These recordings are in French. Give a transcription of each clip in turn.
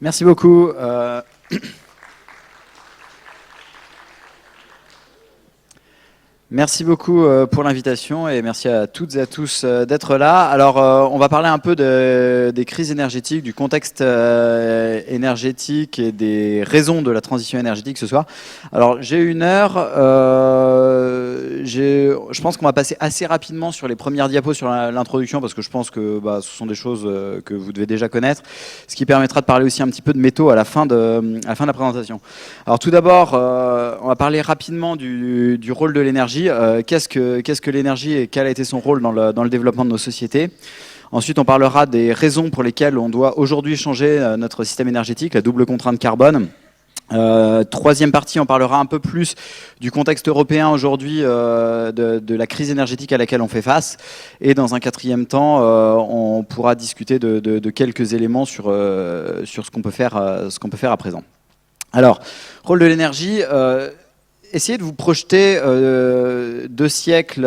Merci beaucoup. Merci beaucoup pour l'invitation et merci à toutes et à tous d'être là. Alors, on va parler un peu des crises énergétiques, du contexte énergétique et des raisons de la transition énergétique ce soir. Alors, j'ai 1 heure. Je pense qu'on va passer assez rapidement sur les premières diapos sur l'introduction parce que je pense que ce sont des choses que vous devez déjà connaître, ce qui permettra de parler aussi un petit peu de métaux à la fin de la présentation. Alors, tout d'abord, on va parler rapidement du rôle de l'énergie. Qu'est-ce que l'énergie et quel a été son rôle dans le développement de nos sociétés. Ensuite, on parlera des raisons pour lesquelles on doit aujourd'hui changer notre système énergétique, la double contrainte carbone. Troisième partie, on parlera un peu plus du contexte européen aujourd'hui, de la crise énergétique à laquelle on fait face. Et dans un quatrième temps, on pourra discuter de quelques éléments sur ce qu'on peut faire à présent. Alors, rôle de l'énergie. Essayez de vous projeter 2 siècles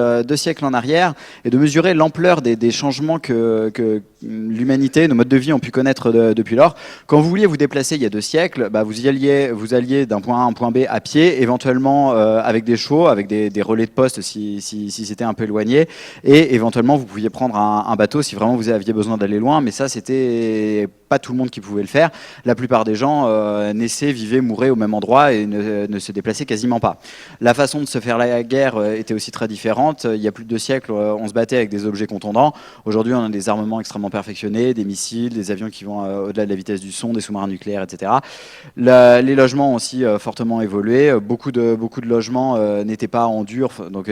en arrière et de mesurer l'ampleur des changements que l'humanité, nos modes de vie ont pu connaître depuis lors. Quand vous vouliez vous déplacer il y a 2 siècles, vous alliez d'un point A à un point B à pied, éventuellement avec des chevaux, avec des relais de poste si c'était un peu éloigné, et éventuellement vous pouviez prendre un bateau si vraiment vous aviez besoin d'aller loin, mais ça c'était pas tout le monde qui pouvait le faire. La plupart des gens naissaient, vivaient, mouraient au même endroit et ne se déplaçaient quasiment pas. La façon de se faire la guerre était aussi très différente. Il y a plus de 2 siècles, on se battait avec des objets contondants. Aujourd'hui, on a des armements extrêmement perfectionnés, des missiles, des avions qui vont au-delà de la vitesse du son, des sous-marins nucléaires, etc. Les logements ont aussi fortement évolué. Beaucoup de logements n'étaient pas en dur, donc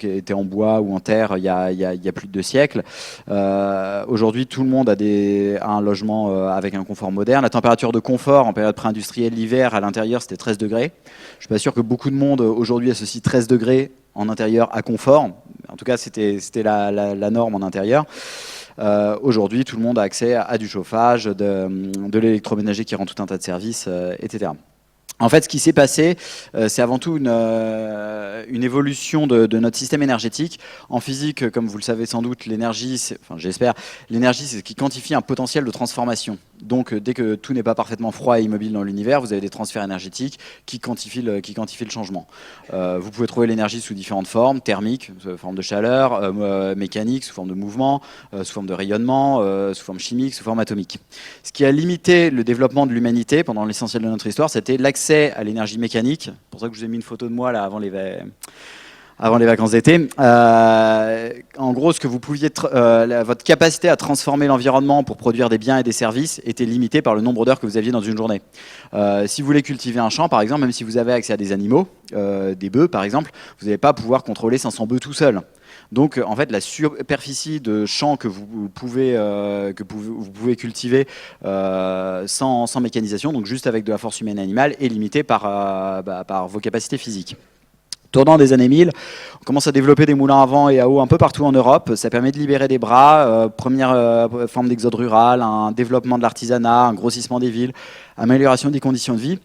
étaient en bois ou en terre il y a plus de 2 siècles. Aujourd'hui, tout le monde a un logement avec un confort moderne. La température de confort en période pré-industrielle, l'hiver, à l'intérieur, c'était 13 degrés. Je ne suis pas sûr que beaucoup de monde aujourd'hui associe 13 degrés en intérieur à confort. En tout cas, c'était la norme en intérieur. Aujourd'hui, tout le monde a accès à du chauffage, de l'électroménager qui rend tout un tas de services, etc. En fait, ce qui s'est passé, c'est avant tout une évolution de notre système énergétique. En physique, comme vous le savez sans doute, l'énergie, j'espère, l'énergie, c'est ce qui quantifie un potentiel de transformation. Donc, dès que tout n'est pas parfaitement froid et immobile dans l'univers, vous avez des transferts énergétiques qui quantifient le changement. Vous pouvez trouver l'énergie sous différentes formes, thermique, sous forme de chaleur, mécanique, sous forme de mouvement, sous forme de rayonnement, sous forme chimique, sous forme atomique. Ce qui a limité le développement de l'humanité pendant l'essentiel de notre histoire, c'était l'accès à l'énergie mécanique. C'est pour ça que je vous ai mis une photo de moi là avant les vacances d'été. En gros, ce que vous pouviez votre capacité à transformer l'environnement pour produire des biens et des services était limitée par le nombre d'heures que vous aviez dans une journée. Si vous voulez cultiver un champ, par exemple, même si vous avez accès à des animaux, des bœufs par exemple, vous n'allez pas pouvoir contrôler 500 bœufs tout seul. Donc, en fait, la superficie de champs que vous pouvez cultiver sans mécanisation, donc juste avec de la force humaine et animale, est limitée par vos capacités physiques. Tournant des années 1000, on commence à développer des moulins à vent et à eau un peu partout en Europe. Ça permet de libérer des bras, première forme d'exode rural, un développement de l'artisanat, un grossissement des villes, amélioration des conditions de vie.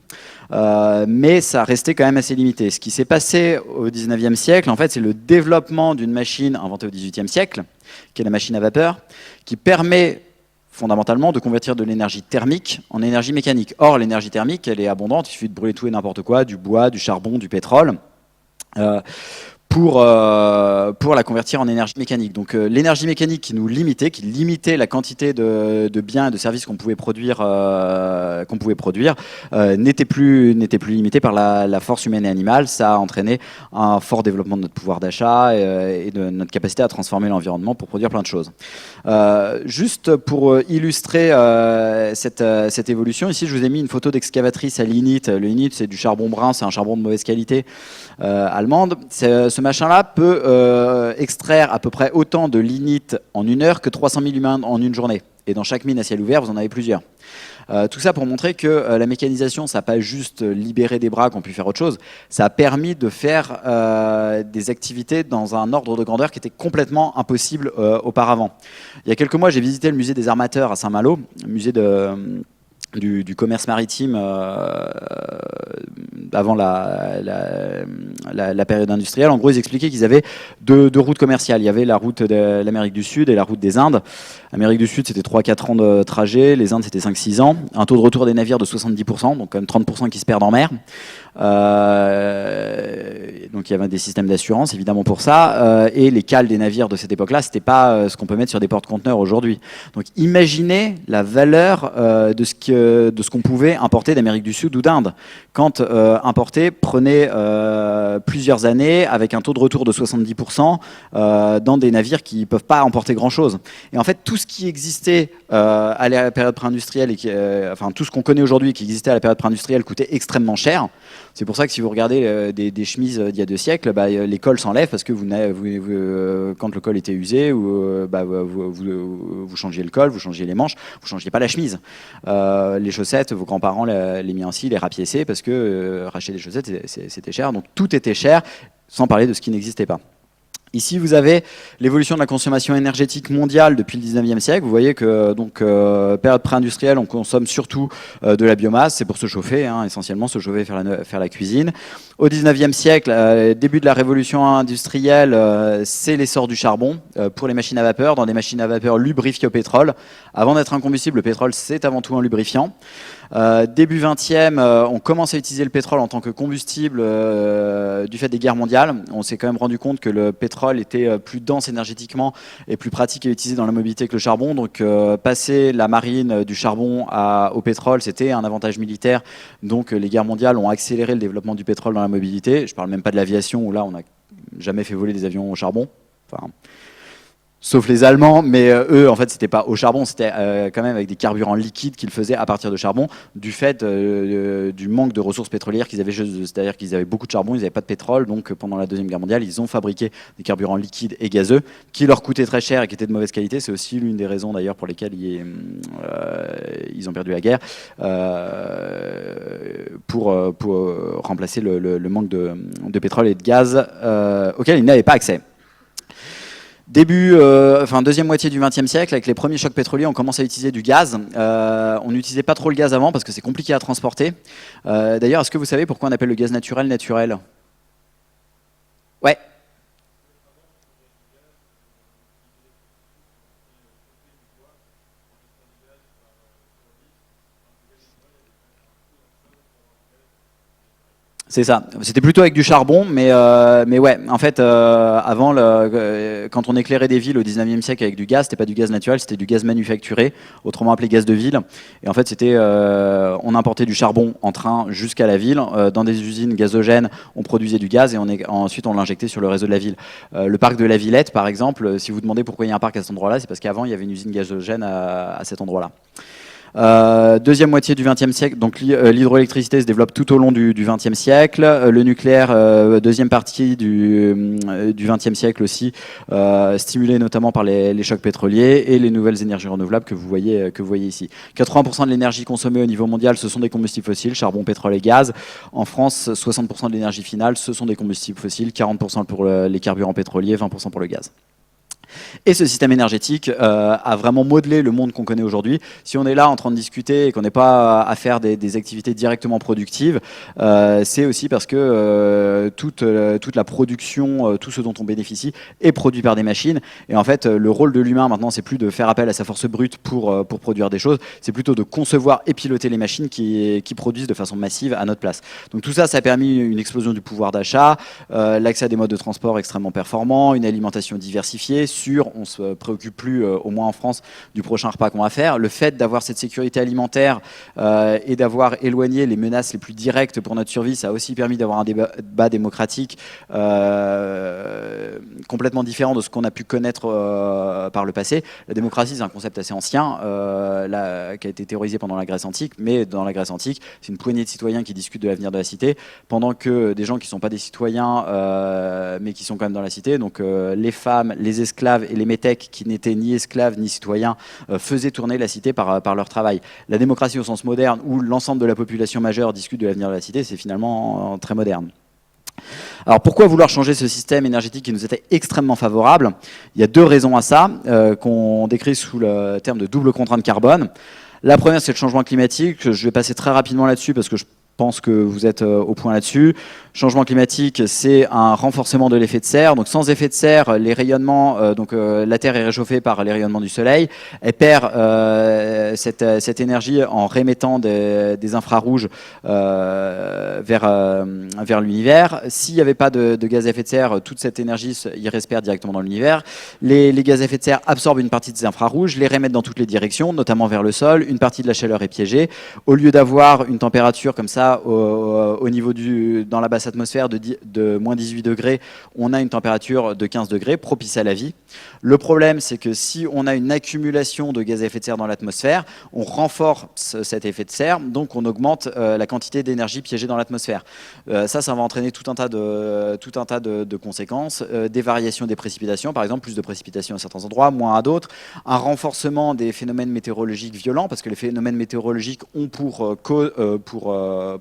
Mais ça restait quand même assez limité. Ce qui s'est passé au 19e siècle, en fait, c'est le développement d'une machine inventée au 18e siècle, qui est la machine à vapeur, qui permet fondamentalement de convertir de l'énergie thermique en énergie mécanique. Or, l'énergie thermique, elle est abondante, il suffit de brûler tout et n'importe quoi, du bois, du charbon, du pétrole. Pour la convertir en énergie mécanique. Donc l'énergie mécanique qui limitait la quantité de biens et de services qu'on pouvait produire, n'était plus limitée par la force humaine et animale. Ça a entraîné un fort développement de notre pouvoir d'achat et de notre capacité à transformer l'environnement pour produire plein de choses. Juste pour illustrer cette évolution, ici je vous ai mis une photo d'excavatrice à lignite. Le lignite, c'est du charbon brun, c'est un charbon de mauvaise qualité allemande. Ce machin-là peut extraire à peu près autant de lignite en 1 heure que 300 000 humains en une journée. Et dans chaque mine à ciel ouvert, vous en avez plusieurs. Tout ça pour montrer que la mécanisation, ça n'a pas juste libéré des bras qu'on pu faire autre chose, ça a permis de faire des activités dans un ordre de grandeur qui était complètement impossible auparavant. Il y a quelques mois, j'ai visité le musée des armateurs à Saint-Malo, musée du commerce maritime avant la période industrielle. En gros, ils expliquaient qu'ils avaient deux routes commerciales. Il y avait la route de l'Amérique du Sud et la route des Indes. L'Amérique du Sud, c'était 3-4 ans de trajet. Les Indes, c'était 5-6 ans. Un taux de retour des navires de 70%, donc quand même 30% qui se perdent en mer. Donc il y avait des systèmes d'assurance évidemment pour ça, et les cales des navires de cette époque-là, c'était pas ce qu'on peut mettre sur des porte-conteneurs aujourd'hui. Donc imaginez la valeur de ce qu'on pouvait importer d'Amérique du Sud ou d'Inde. Quand importer prenait plusieurs années avec un taux de retour de 70% dans des navires qui ne peuvent pas emporter grand-chose. Et en fait, tout ce qui existait à la période pré-industrielle, enfin tout ce qu'on connaît aujourd'hui qui existait à la période pré-industrielle coûtait extrêmement cher. C'est pour ça que si vous regardez des chemises d'il y a 2 siècles, les cols s'enlèvent parce que quand le col était usé, vous changiez le col, vous changiez les manches, vous ne changiez pas la chemise. Les chaussettes, vos grands-parents les mis ainsi, les rapiéçaient parce que racheter des chaussettes, c'était cher. Donc tout était cher, sans parler de ce qui n'existait pas. Ici, vous avez l'évolution de la consommation énergétique mondiale depuis le 19e siècle. Vous voyez que, période pré-industrielle, on consomme surtout de la biomasse. C'est pour se chauffer, essentiellement, se chauffer, faire la cuisine. Au 19e siècle, début de la révolution industrielle, c'est l'essor du charbon pour les machines à vapeur, dans des machines à vapeur lubrifiées au pétrole. Avant d'être un combustible, le pétrole, c'est avant tout un lubrifiant. Début 20e, on commence à utiliser le pétrole en tant que combustible du fait des guerres mondiales. On s'est quand même rendu compte que le pétrole était plus dense énergétiquement et plus pratique à utiliser dans la mobilité que le charbon. Donc passer la marine du charbon au pétrole, c'était un avantage militaire. Donc les guerres mondiales ont accéléré le développement du pétrole dans la mobilité. Je ne parle même pas de l'aviation où là on n'a jamais fait voler des avions au charbon. Enfin, sauf les Allemands, mais eux, en fait, c'était pas au charbon, c'était quand même avec des carburants liquides qu'ils faisaient à partir de charbon, du fait du manque de ressources pétrolières qu'ils avaient, c'est-à-dire qu'ils avaient beaucoup de charbon, ils n'avaient pas de pétrole, donc pendant la Deuxième Guerre mondiale, ils ont fabriqué des carburants liquides et gazeux qui leur coûtaient très cher et qui étaient de mauvaise qualité. C'est aussi l'une des raisons d'ailleurs pour lesquelles ils ont perdu la guerre, pour remplacer le manque de pétrole et de gaz auquel ils n'avaient pas accès. Deuxième moitié du XXe siècle, avec les premiers chocs pétroliers, on commence à utiliser du gaz. On n'utilisait pas trop le gaz avant parce que c'est compliqué à transporter. D'ailleurs, est-ce que vous savez pourquoi on appelle le gaz naturel naturel ? Ouais. C'est ça. C'était plutôt avec du charbon, mais ouais. En fait, avant, quand on éclairait des villes au 19e siècle avec du gaz, c'était pas du gaz naturel, c'était du gaz manufacturé, autrement appelé gaz de ville. Et en fait, on importait du charbon en train jusqu'à la ville. Dans des usines gazogènes, on produisait du gaz et ensuite on l'injectait sur le réseau de la ville. Le parc de la Villette, par exemple, si vous demandez pourquoi il y a un parc à cet endroit-là, c'est parce qu'avant il y avait une usine gazogène à cet endroit-là. Deuxième moitié du XXe siècle, donc l'hydroélectricité se développe tout au long du XXe siècle. Le nucléaire, deuxième partie du XXe siècle aussi, stimulé notamment par les chocs pétroliers et les nouvelles énergies renouvelables que vous voyez ici. 80% de l'énergie consommée au niveau mondial, ce sont des combustibles fossiles, charbon, pétrole et gaz. En France, 60% de l'énergie finale, ce sont des combustibles fossiles, 40% pour les carburants pétroliers, 20% pour le gaz. Et ce système énergétique a vraiment modelé le monde qu'on connaît aujourd'hui. Si on est là en train de discuter et qu'on n'est pas à faire des activités directement productives, c'est aussi parce que toute la production, tout ce dont on bénéficie, est produit par des machines. Et en fait, le rôle de l'humain maintenant, c'est plus de faire appel à sa force brute pour produire des choses, c'est plutôt de concevoir et piloter les machines qui produisent de façon massive à notre place. Donc tout ça, ça a permis une explosion du pouvoir d'achat, l'accès à des modes de transport extrêmement performants, une alimentation diversifiée, on ne se préoccupe plus, au moins en France, du prochain repas qu'on va faire. Le fait d'avoir cette sécurité alimentaire et d'avoir éloigné les menaces les plus directes pour notre survie, ça a aussi permis d'avoir un débat démocratique complètement différent de ce qu'on a pu connaître par le passé. La démocratie, c'est un concept assez ancien qui a été théorisé pendant la Grèce antique, mais dans la Grèce antique, c'est une poignée de citoyens qui discutent de l'avenir de la cité, pendant que des gens qui ne sont pas des citoyens, mais qui sont quand même dans la cité, donc les femmes, les esclaves et les métèques qui n'étaient ni esclaves ni citoyens faisaient tourner la cité par leur travail. La démocratie au sens moderne, où l'ensemble de la population majeure discute de l'avenir de la cité, c'est finalement très moderne. Alors pourquoi vouloir changer ce système énergétique qui nous était extrêmement favorable ? Il y a deux raisons à ça, qu'on décrit sous le terme de double contrainte carbone. La première, c'est le changement climatique. Je vais passer très rapidement là-dessus parce que je pense que vous êtes au point là-dessus. Changement climatique, c'est un renforcement de l'effet de serre. Donc sans effet de serre, les rayonnements, la Terre est réchauffée par les rayonnements du Soleil. Elle perd cette énergie en réémettant des infrarouges vers l'univers. S'il n'y avait pas de gaz à effet de serre, toute cette énergie irrespire directement dans l'univers. Les gaz à effet de serre absorbent une partie de ces infrarouges, les réémettent dans toutes les directions, notamment vers le sol. Une partie de la chaleur est piégée. Au lieu d'avoir une température comme ça, au niveau dans la basse atmosphère de moins 18 degrés, on a une température de 15 degrés, propice à la vie. Le problème, c'est que si on a une accumulation de gaz à effet de serre dans l'atmosphère, on renforce cet effet de serre, donc on augmente la quantité d'énergie piégée dans l'atmosphère. Ça va entraîner tout un tas de conséquences, des variations des précipitations, par exemple, plus de précipitations à certains endroits, moins à d'autres, un renforcement des phénomènes météorologiques violents, parce que les phénomènes météorologiques ont pour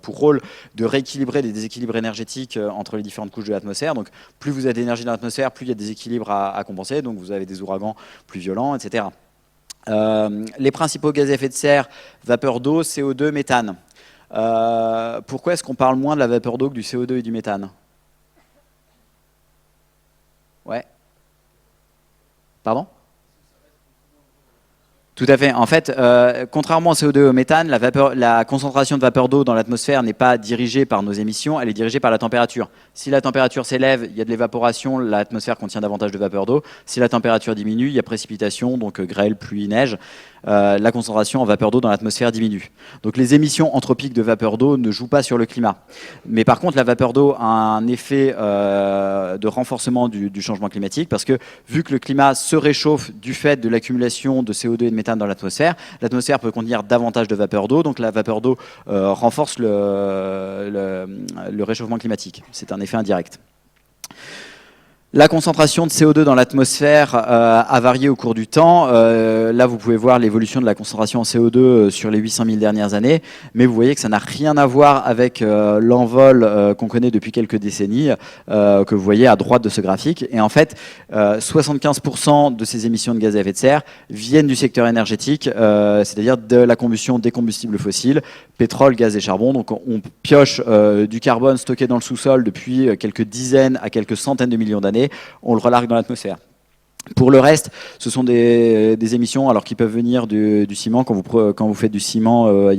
rôle de rééquilibrer des déséquilibres énergétiques entre les différentes couches de l'atmosphère. Donc plus vous avez d'énergie dans l'atmosphère, plus il y a des équilibres à compenser, donc vous avez des ouragans plus violents, etc. Les principaux gaz à effet de serre, vapeur d'eau, CO2, méthane. Pourquoi est-ce qu'on parle moins de la vapeur d'eau que du CO2 et du méthane? Ouais. Pardon? Tout à fait. En fait, contrairement au CO2 et au méthane, la concentration de vapeur d'eau dans l'atmosphère n'est pas dirigée par nos émissions, elle est dirigée par la température. Si la température s'élève, il y a de l'évaporation, l'atmosphère contient davantage de vapeur d'eau. Si la température diminue, il y a précipitation, donc grêle, pluie, neige. La concentration en vapeur d'eau dans l'atmosphère diminue. Donc les émissions anthropiques de vapeur d'eau ne jouent pas sur le climat. Mais par contre, la vapeur d'eau a un effet de renforcement du changement climatique parce que vu que le climat se réchauffe du fait de l'accumulation de CO2 et de méthane dans l'atmosphère peut contenir davantage de vapeur d'eau. Donc la vapeur d'eau renforce le réchauffement climatique. C'est un effet indirect. La concentration de CO2 dans l'atmosphère a varié au cours du temps. Là, vous pouvez voir l'évolution de la concentration en CO2 sur les 800 000 dernières années. Mais vous voyez que ça n'a rien à voir avec l'envol qu'on connaît depuis quelques décennies, que vous voyez à droite de ce graphique. Et en fait, 75% de ces émissions de gaz à effet de serre viennent du secteur énergétique, c'est-à-dire de la combustion des combustibles fossiles, pétrole, gaz et charbon. Donc on pioche du carbone stocké dans le sous-sol depuis quelques dizaines à quelques centaines de millions d'années. On le relargue dans l'atmosphère. Pour le reste, ce sont des émissions alors qui peuvent venir du ciment. Quand vous faites du ciment, vous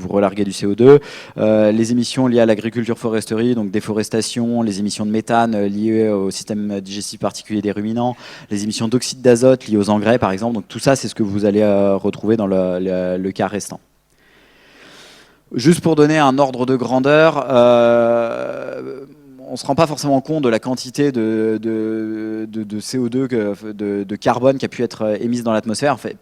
relarguez du CO2. Les émissions liées à l'agriculture foresterie, donc déforestation, les émissions de méthane liées au système digestif particulier des ruminants, les émissions d'oxyde d'azote liées aux engrais par exemple. Donc tout ça, c'est ce que vous allez retrouver dans le cas restant. Juste pour donner un ordre de grandeur, on ne se rend pas forcément compte de la quantité de CO2, de carbone qui a pu être émise dans l'atmosphère, en fait,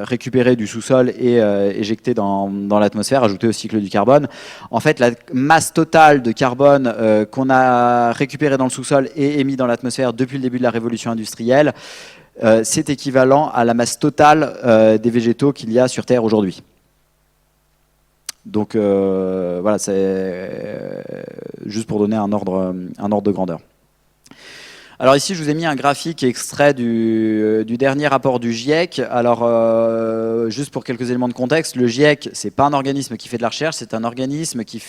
récupéré du sous-sol et éjecté dans l'atmosphère, ajouté au cycle du carbone. En fait, la masse totale de carbone qu'on a récupéré dans le sous-sol et émis dans l'atmosphère depuis le début de la révolution industrielle, c'est équivalent à la masse totale des végétaux qu'il y a sur Terre aujourd'hui. Donc voilà, c'est juste pour donner un ordre de grandeur. Alors ici, je vous ai mis un graphique extrait du dernier rapport du GIEC. Alors, juste pour quelques éléments de contexte, le GIEC, c'est pas un organisme qui fait de la recherche, c'est un organisme qui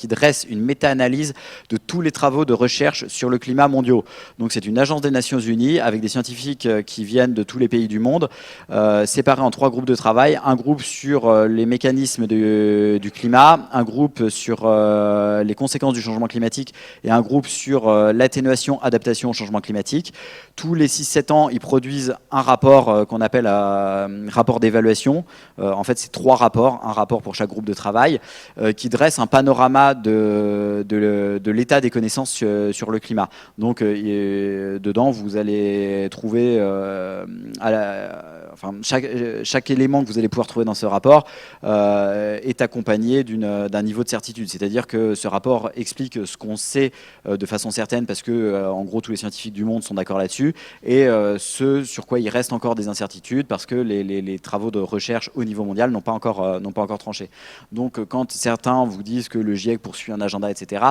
dresse une méta-analyse de tous les travaux de recherche sur le climat mondiaux. Donc, c'est une agence des Nations Unies avec des scientifiques qui viennent de tous les pays du monde, séparés en 3 groupes de travail. Un groupe sur les mécanismes du climat, un groupe sur les conséquences du changement climatique et un groupe sur l'atténuation, adaptation au changement climatique. Tous les 6-7 ans, ils produisent un rapport qu'on appelle rapport d'évaluation. En fait, c'est 3 rapports, un rapport pour chaque groupe de travail, qui dresse un panorama de l'état des connaissances sur le climat. Donc, dedans, vous allez trouver, chaque élément que vous allez pouvoir trouver dans ce rapport est accompagné d'un niveau de certitude. C'est-à-dire que ce rapport explique ce qu'on sait de façon certaine, parce que, en gros, tous les scientifiques du monde sont d'accord là-dessus, et ce sur quoi il reste encore des incertitudes, parce que les travaux de recherche au niveau mondial n'ont pas encore tranché. Donc quand certains vous disent que le GIEC poursuit un agenda, etc.,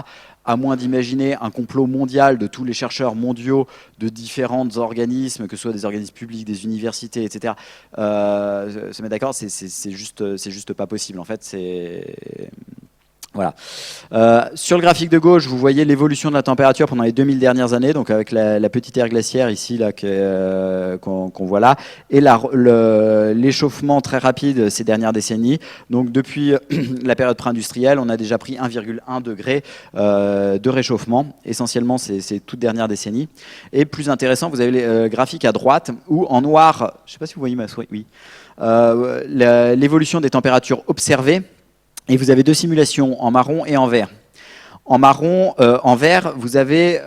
à moins d'imaginer un complot mondial de tous les chercheurs mondiaux de différents organismes, que ce soit des organismes publics, des universités, etc., se mettre d'accord, c'est juste pas possible. En fait, voilà. Sur le graphique de gauche, vous voyez l'évolution de la température pendant les 2000 dernières années, donc avec la petite ère glaciaire ici là, qu'on voit là, et l'échauffement très rapide ces dernières décennies. Donc depuis la période pré-industrielle, on a déjà pris 1,1 degré de réchauffement, essentiellement ces toutes dernières décennies. Et plus intéressant, vous avez les graphiques à droite, où en noir, je ne sais pas si vous voyez ma souris, oui, l'évolution des températures observées. Et vous avez deux simulations, en marron et en vert. En marron, en vert, vous avez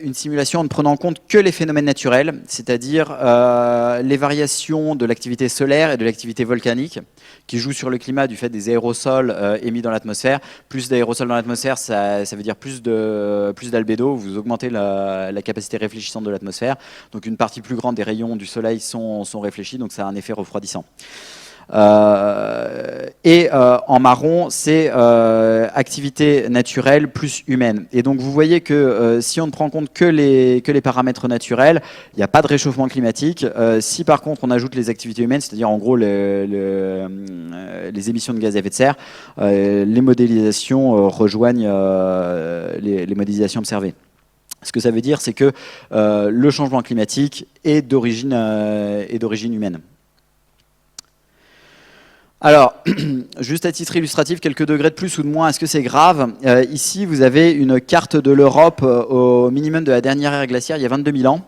une simulation en ne prenant en compte que les phénomènes naturels, c'est-à-dire les variations de l'activité solaire et de l'activité volcanique, qui jouent sur le climat du fait des aérosols émis dans l'atmosphère. Plus d'aérosols dans l'atmosphère, ça veut dire plus d'albédo, vous augmentez la capacité réfléchissante de l'atmosphère. Donc une partie plus grande des rayons du soleil sont réfléchis, donc ça a un effet refroidissant. En marron, c'est activité naturelle plus humaine. Et donc vous voyez que si on ne prend en compte que les paramètres naturels, il n'y a pas de réchauffement climatique. Si par contre on ajoute les activités humaines, c'est-à-dire en gros les émissions de gaz à effet de serre, les modélisations rejoignent les modélisations observées. Ce que ça veut dire, c'est que le changement climatique est d'origine humaine. Alors, juste à titre illustratif, quelques degrés de plus ou de moins, est-ce que c'est grave ? Ici, vous avez une carte de l'Europe au minimum de la dernière ère glaciaire, il y a 22 000 ans.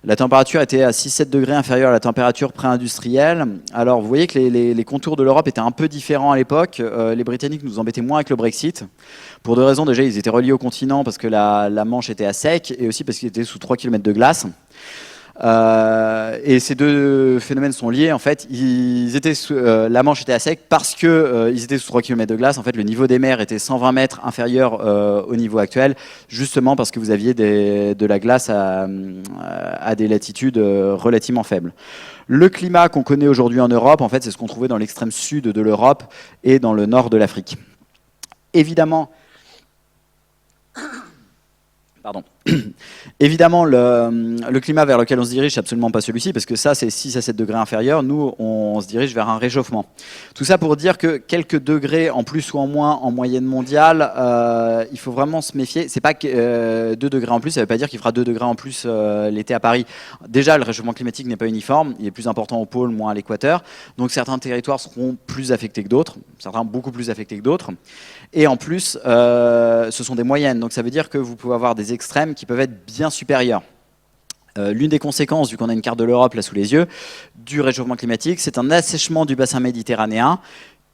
La température était à 6-7 degrés inférieure à la température pré-industrielle. Alors, vous voyez que les contours de l'Europe étaient un peu différents à l'époque. Les Britanniques nous embêtaient moins avec le Brexit. Pour deux raisons. Déjà, ils étaient reliés au continent parce que la Manche était à sec, et aussi parce qu'ils étaient sous 3 km de glace. Et ces deux phénomènes sont liés. En fait, la Manche était à sec parce que ils étaient sous 3 km de glace. En fait, le niveau des mers était 120 mètres inférieur au niveau actuel, justement parce que vous aviez de la glace à des latitudes relativement faibles. Le climat qu'on connaît aujourd'hui en Europe, en fait, c'est ce qu'on trouvait dans l'extrême sud de l'Europe et dans le nord de l'Afrique. Évidemment, Évidemment, le climat vers lequel on se dirige, c'est absolument pas celui-ci, parce que ça, c'est 6 à 7 degrés inférieur. Nous, on se dirige vers un réchauffement. Tout ça pour dire que quelques degrés en plus ou en moins en moyenne mondiale, il faut vraiment se méfier. C'est pas que 2 degrés en plus, ça veut pas dire qu'il fera 2 degrés en plus l'été à Paris. Déjà, le réchauffement climatique n'est pas uniforme. Il est plus important au pôle, moins à l'équateur. Donc certains territoires seront plus affectés que d'autres, certains beaucoup plus affectés que d'autres. Et en plus, ce sont des moyennes. Donc ça veut dire que vous pouvez avoir des extrêmes qui peuvent être bien supérieurs. L'une des conséquences, vu qu'on a une carte de l'Europe là sous les yeux, du réchauffement climatique, c'est un assèchement du bassin méditerranéen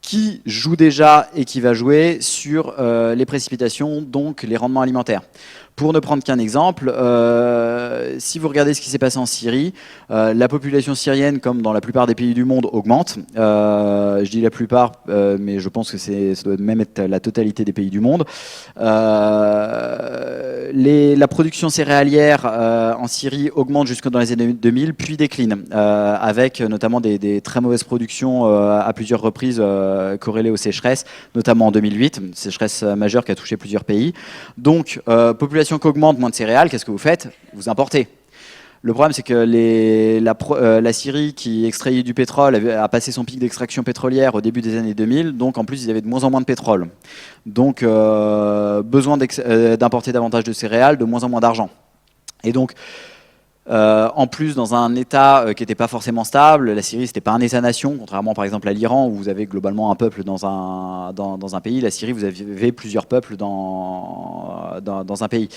qui joue déjà et qui va jouer sur les précipitations, donc les rendements alimentaires. Pour ne prendre qu'un exemple, si vous regardez ce qui s'est passé en Syrie, la population syrienne, comme dans la plupart des pays du monde, augmente. Je dis la plupart, mais je pense que ça doit même être la totalité des pays du monde. La production céréalière en Syrie augmente jusque dans les années 2000, puis décline, avec notamment des très mauvaises productions à plusieurs reprises corrélées aux sécheresses, notamment en 2008, une sécheresse majeure qui a touché plusieurs pays. Donc, population qui augmente, moins de céréales, qu'est-ce que vous faites ? Vous importez. Le problème, c'est que la Syrie, qui extrayait du pétrole, a passé son pic d'extraction pétrolière au début des années 2000, donc en plus, ils avaient de moins en moins de pétrole. Donc, besoin d'importer davantage de céréales, de moins en moins d'argent. Et donc, en plus, dans un État qui n'était pas forcément stable, la Syrie, c'était pas un État-nation, contrairement par exemple à l'Iran, où vous avez globalement un peuple dans un pays. La Syrie, vous avez plusieurs peuples dans un pays.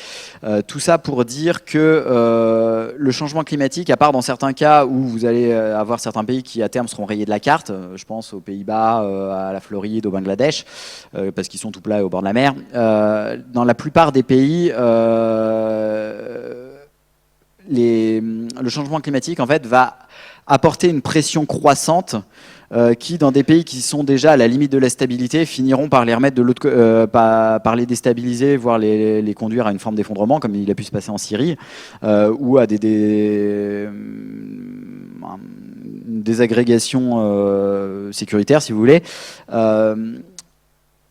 Tout ça pour dire que le changement climatique, à part dans certains cas où vous allez avoir certains pays qui à terme seront rayés de la carte, je pense aux Pays-Bas, à la Floride, au Bangladesh, parce qu'ils sont tout plats et au bord de la mer, dans la plupart des pays, le changement climatique en fait va apporter une pression croissante qui, dans des pays qui sont déjà à la limite de la stabilité, finiront par les remettre de l'autre, par les déstabiliser, voire les conduire à une forme d'effondrement, comme il a pu se passer en Syrie, ou à des agrégations sécuritaires, si vous voulez.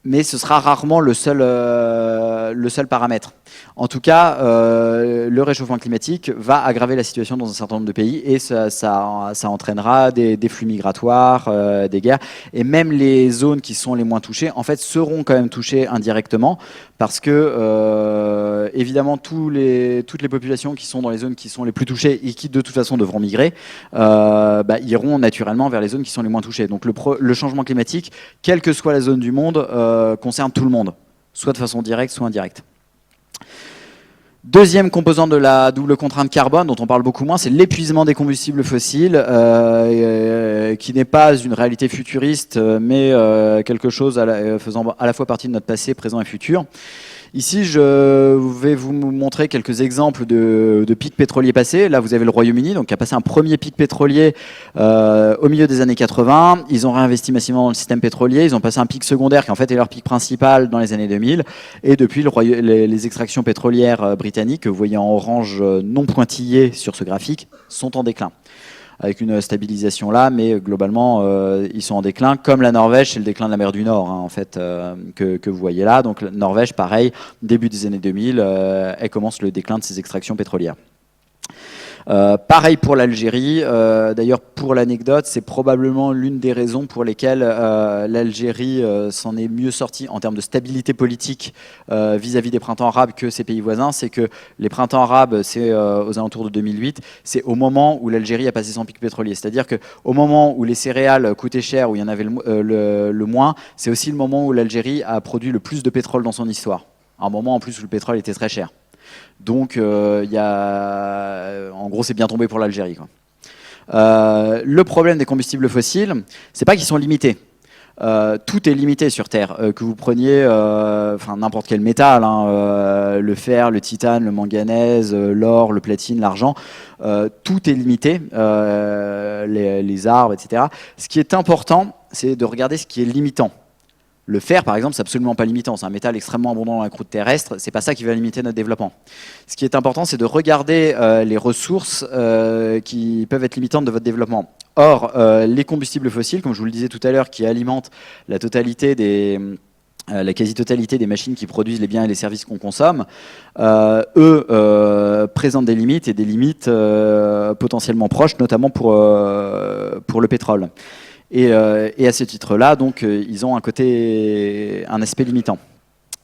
Mais ce sera rarement le seul paramètre. En tout cas, le réchauffement climatique va aggraver la situation dans un certain nombre de pays et ça entraînera des flux migratoires, des guerres. Et même les zones qui sont les moins touchées, en fait, seront quand même touchées indirectement parce que, évidemment, toutes les populations qui sont dans les zones qui sont les plus touchées et qui, de toute façon, devront migrer, iront naturellement vers les zones qui sont les moins touchées. Donc, le changement climatique, quelle que soit la zone du monde, concerne tout le monde, soit de façon directe, soit indirecte. Deuxième composante de la double contrainte carbone, dont on parle beaucoup moins, c'est l'épuisement des combustibles fossiles, qui n'est pas une réalité futuriste, mais quelque chose faisant à la fois partie de notre passé, présent et futur. Ici, je vais vous montrer quelques exemples de pics pétroliers passés. Là, vous avez le Royaume-Uni, donc qui a passé un premier pic pétrolier au milieu des années 80. Ils ont réinvesti massivement dans le système pétrolier. Ils ont passé un pic secondaire qui en fait est leur pic principal dans les années 2000. Et depuis, les extractions pétrolières britanniques, que vous voyez en orange non pointillé sur ce graphique, sont en déclin, avec une stabilisation là, mais globalement, ils sont en déclin, comme la Norvège, c'est le déclin de la mer du Nord, hein, en fait, que vous voyez là. Donc la Norvège, pareil, début des années 2000, elle commence le déclin de ses extractions pétrolières. Pareil pour l'Algérie. D'ailleurs, pour l'anecdote, c'est probablement l'une des raisons pour lesquelles l'Algérie s'en est mieux sortie en termes de stabilité politique vis-à-vis des printemps arabes que ses pays voisins. C'est que les printemps arabes, c'est aux alentours de 2008, c'est au moment où l'Algérie a passé son pic pétrolier. C'est-à-dire qu'au moment où les céréales coûtaient cher, où il y en avait le moins, c'est aussi le moment où l'Algérie a produit le plus de pétrole dans son histoire. Un moment en plus où le pétrole était très cher. Donc, en gros, c'est bien tombé pour l'Algérie. Le problème des combustibles fossiles, c'est pas qu'ils sont limités. Tout est limité sur Terre. Que vous preniez n'importe quel métal, hein, le fer, le titane, le manganèse, l'or, le platine, l'argent, tout est limité, les arbres, etc. Ce qui est important, c'est de regarder ce qui est limitant. Le fer, par exemple, c'est absolument pas limitant. C'est un métal extrêmement abondant dans la croûte terrestre. C'est pas ça qui va limiter notre développement. Ce qui est important, c'est de regarder les ressources qui peuvent être limitantes de votre développement. Or, les combustibles fossiles, comme je vous le disais tout à l'heure, qui alimentent la quasi-totalité des machines qui produisent les biens et les services qu'on consomme, présentent des limites et des limites potentiellement proches, notamment pour le pétrole. Et à ce titre-là, donc, ils ont un aspect limitant.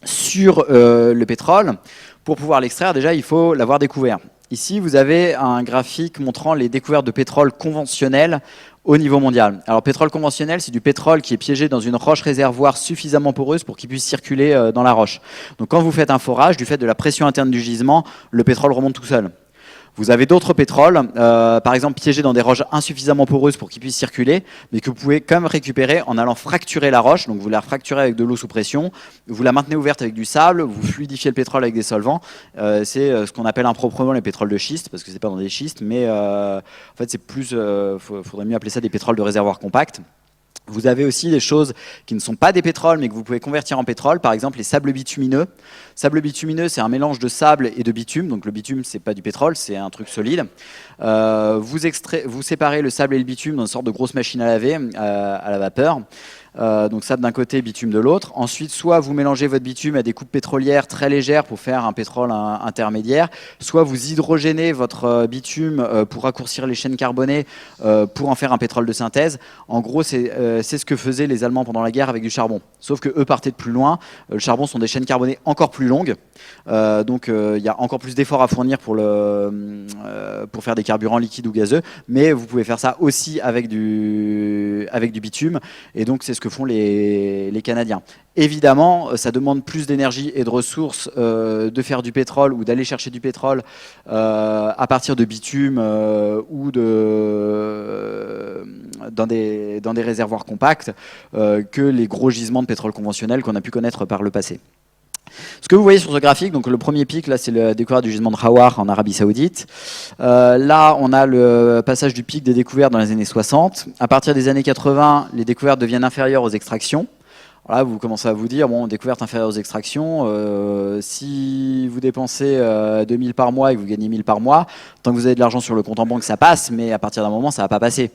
Sur le pétrole, pour pouvoir l'extraire, déjà, il faut l'avoir découvert. Ici, vous avez un graphique montrant les découvertes de pétrole conventionnel au niveau mondial. Alors, pétrole conventionnel, c'est du pétrole qui est piégé dans une roche réservoir suffisamment poreuse pour qu'il puisse circuler dans la roche. Donc, quand vous faites un forage, du fait de la pression interne du gisement, le pétrole remonte tout seul. Vous avez d'autres pétroles, par exemple piégés dans des roches insuffisamment poreuses pour qu'ils puissent circuler, mais que vous pouvez quand même récupérer en allant fracturer la roche. Donc vous la fracturez avec de l'eau sous pression, vous la maintenez ouverte avec du sable, vous fluidifiez le pétrole avec des solvants. C'est ce qu'on appelle improprement les pétroles de schiste, parce que c'est pas dans des schistes, mais en fait c'est plus, faudrait mieux appeler ça des pétroles de réservoir compact. Vous avez aussi des choses qui ne sont pas des pétroles, mais que vous pouvez convertir en pétrole, par exemple les sables bitumineux. Sable bitumineux, c'est un mélange de sable et de bitume. Donc le bitume, c'est pas du pétrole, c'est un truc solide. Vous séparez le sable et le bitume dans une sorte de grosse machine à laver à la vapeur. Donc sable d'un côté, bitume de l'autre. Ensuite, soit vous mélangez votre bitume à des coupes pétrolières très légères pour faire un pétrole intermédiaire, soit vous hydrogénez votre bitume pour raccourcir les chaînes carbonées pour en faire un pétrole de synthèse. En gros, c'est ce que faisaient les Allemands pendant la guerre avec du charbon. Sauf que eux partaient de plus loin. Le charbon sont des chaînes carbonées encore plus longues. Donc il y a encore plus d'efforts à fournir pour faire des carburants liquides ou gazeux. Mais vous pouvez faire ça aussi avec du bitume. Et donc c'est ce que font les Canadiens. Évidemment, ça demande plus d'énergie et de ressources de faire du pétrole ou d'aller chercher du pétrole à partir de bitume ou dans des réservoirs compacts que les gros gisements de pétrole conventionnels qu'on a pu connaître par le passé. Ce que vous voyez sur ce graphique, donc le premier pic, là, c'est la découverte du gisement de Khawar en Arabie Saoudite. Là, on a le passage du pic des découvertes dans les années 60. À partir des années 80, les découvertes deviennent inférieures aux extractions. Là, vous commencez à vous dire, bon, découverte inférieure aux extractions, si vous dépensez 2000 par mois et que vous gagnez 1000 par mois, tant que vous avez de l'argent sur le compte en banque, ça passe, mais à partir d'un moment, ça ne va pas passer.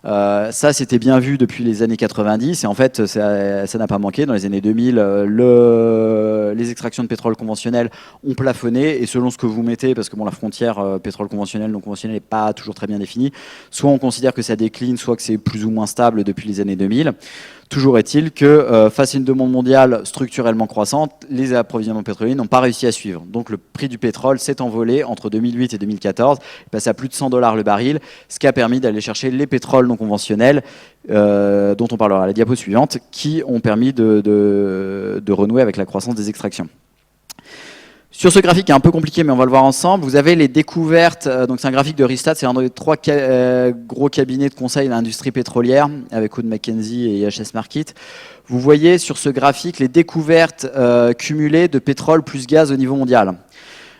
Ça, c'était bien vu depuis les années 90, et en fait, ça n'a pas manqué. Dans les années 2000, les extractions de pétrole conventionnel ont plafonné, et selon ce que vous mettez, parce que bon, la frontière pétrole conventionnel, non conventionnel n'est pas toujours très bien définie, soit on considère que ça décline, soit que c'est plus ou moins stable depuis les années 2000. Toujours est-il que face à une demande mondiale structurellement croissante, les approvisionnements pétroliers n'ont pas réussi à suivre. Donc le prix du pétrole s'est envolé entre 2008 et 2014, il passe à plus de 100 $ le baril, ce qui a permis d'aller chercher les pétroles non conventionnels, dont on parlera à la diapo suivante, qui ont permis de renouer avec la croissance des extractions. Sur ce graphique qui est un peu compliqué, mais on va le voir ensemble, vous avez les découvertes. Donc c'est un graphique de Rystad, c'est un des 3 gros cabinets de conseil de l'industrie pétrolière, avec Wood Mackenzie et IHS Markit. Vous voyez sur ce graphique les découvertes cumulées de pétrole plus gaz au niveau mondial.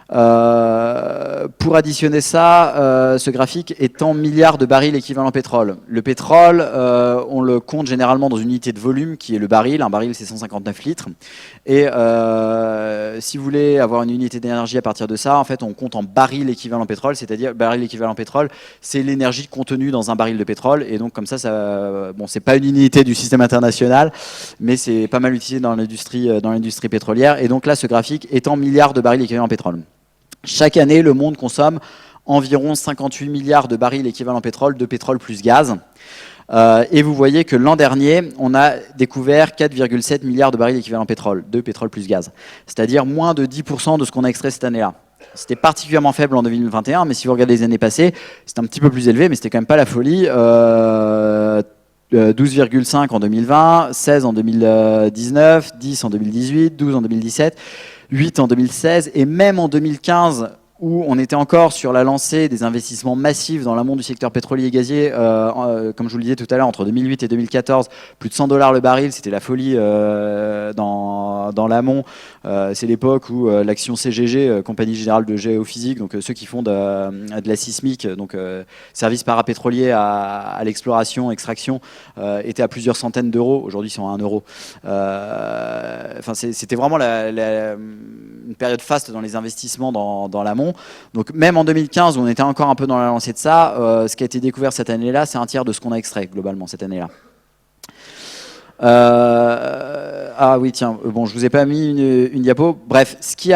Pour additionner ça, ce graphique est en milliards de barils équivalent pétrole. Le pétrole, on le compte généralement dans une unité de volume qui est le baril. Un baril, c'est 159 litres. Et si vous voulez avoir une unité d'énergie à partir de ça, en fait, on compte en baril équivalent pétrole, c'est-à-dire baril équivalent pétrole, c'est l'énergie contenue dans un baril de pétrole. Et donc comme ça bon, c'est pas une unité du système international, mais c'est pas mal utilisé dans l'industrie pétrolière. Et donc là, ce graphique est en milliards de barils équivalent pétrole. Chaque année, le monde consomme environ 58 milliards de barils équivalent pétrole, de pétrole plus gaz. Et vous voyez que l'an dernier, on a découvert 4,7 milliards de barils équivalent pétrole, de pétrole plus gaz. C'est-à-dire moins de 10% de ce qu'on a extrait cette année-là. C'était particulièrement faible en 2021, mais si vous regardez les années passées, c'était un petit peu plus élevé, mais c'était quand même pas la folie. 12,5 en 2020, 16 en 2019, 10 en 2018, 12 en 2017, 8 en 2016 et même en 2015 où on était encore sur la lancée des investissements massifs dans l'amont du secteur pétrolier et gazier, comme je vous le disais tout à l'heure, entre 2008 et 2014, plus de 100 $ le baril, c'était la folie dans l'amont. C'est l'époque où l'action CGG, Compagnie Générale de Géophysique, donc ceux qui font de la sismique, donc service parapétrolier à l'exploration, extraction, était à plusieurs centaines d'euros. Aujourd'hui, ils sont à 1 euro. C'était vraiment une période faste dans les investissements dans l'amont. Donc même en 2015, où on était encore un peu dans la lancée de ça, ce qui a été découvert cette année-là, c'est un tiers de ce qu'on a extrait globalement cette année-là. Ah oui, tiens, bon, je vous ai pas mis une diapo. Bref, ce qui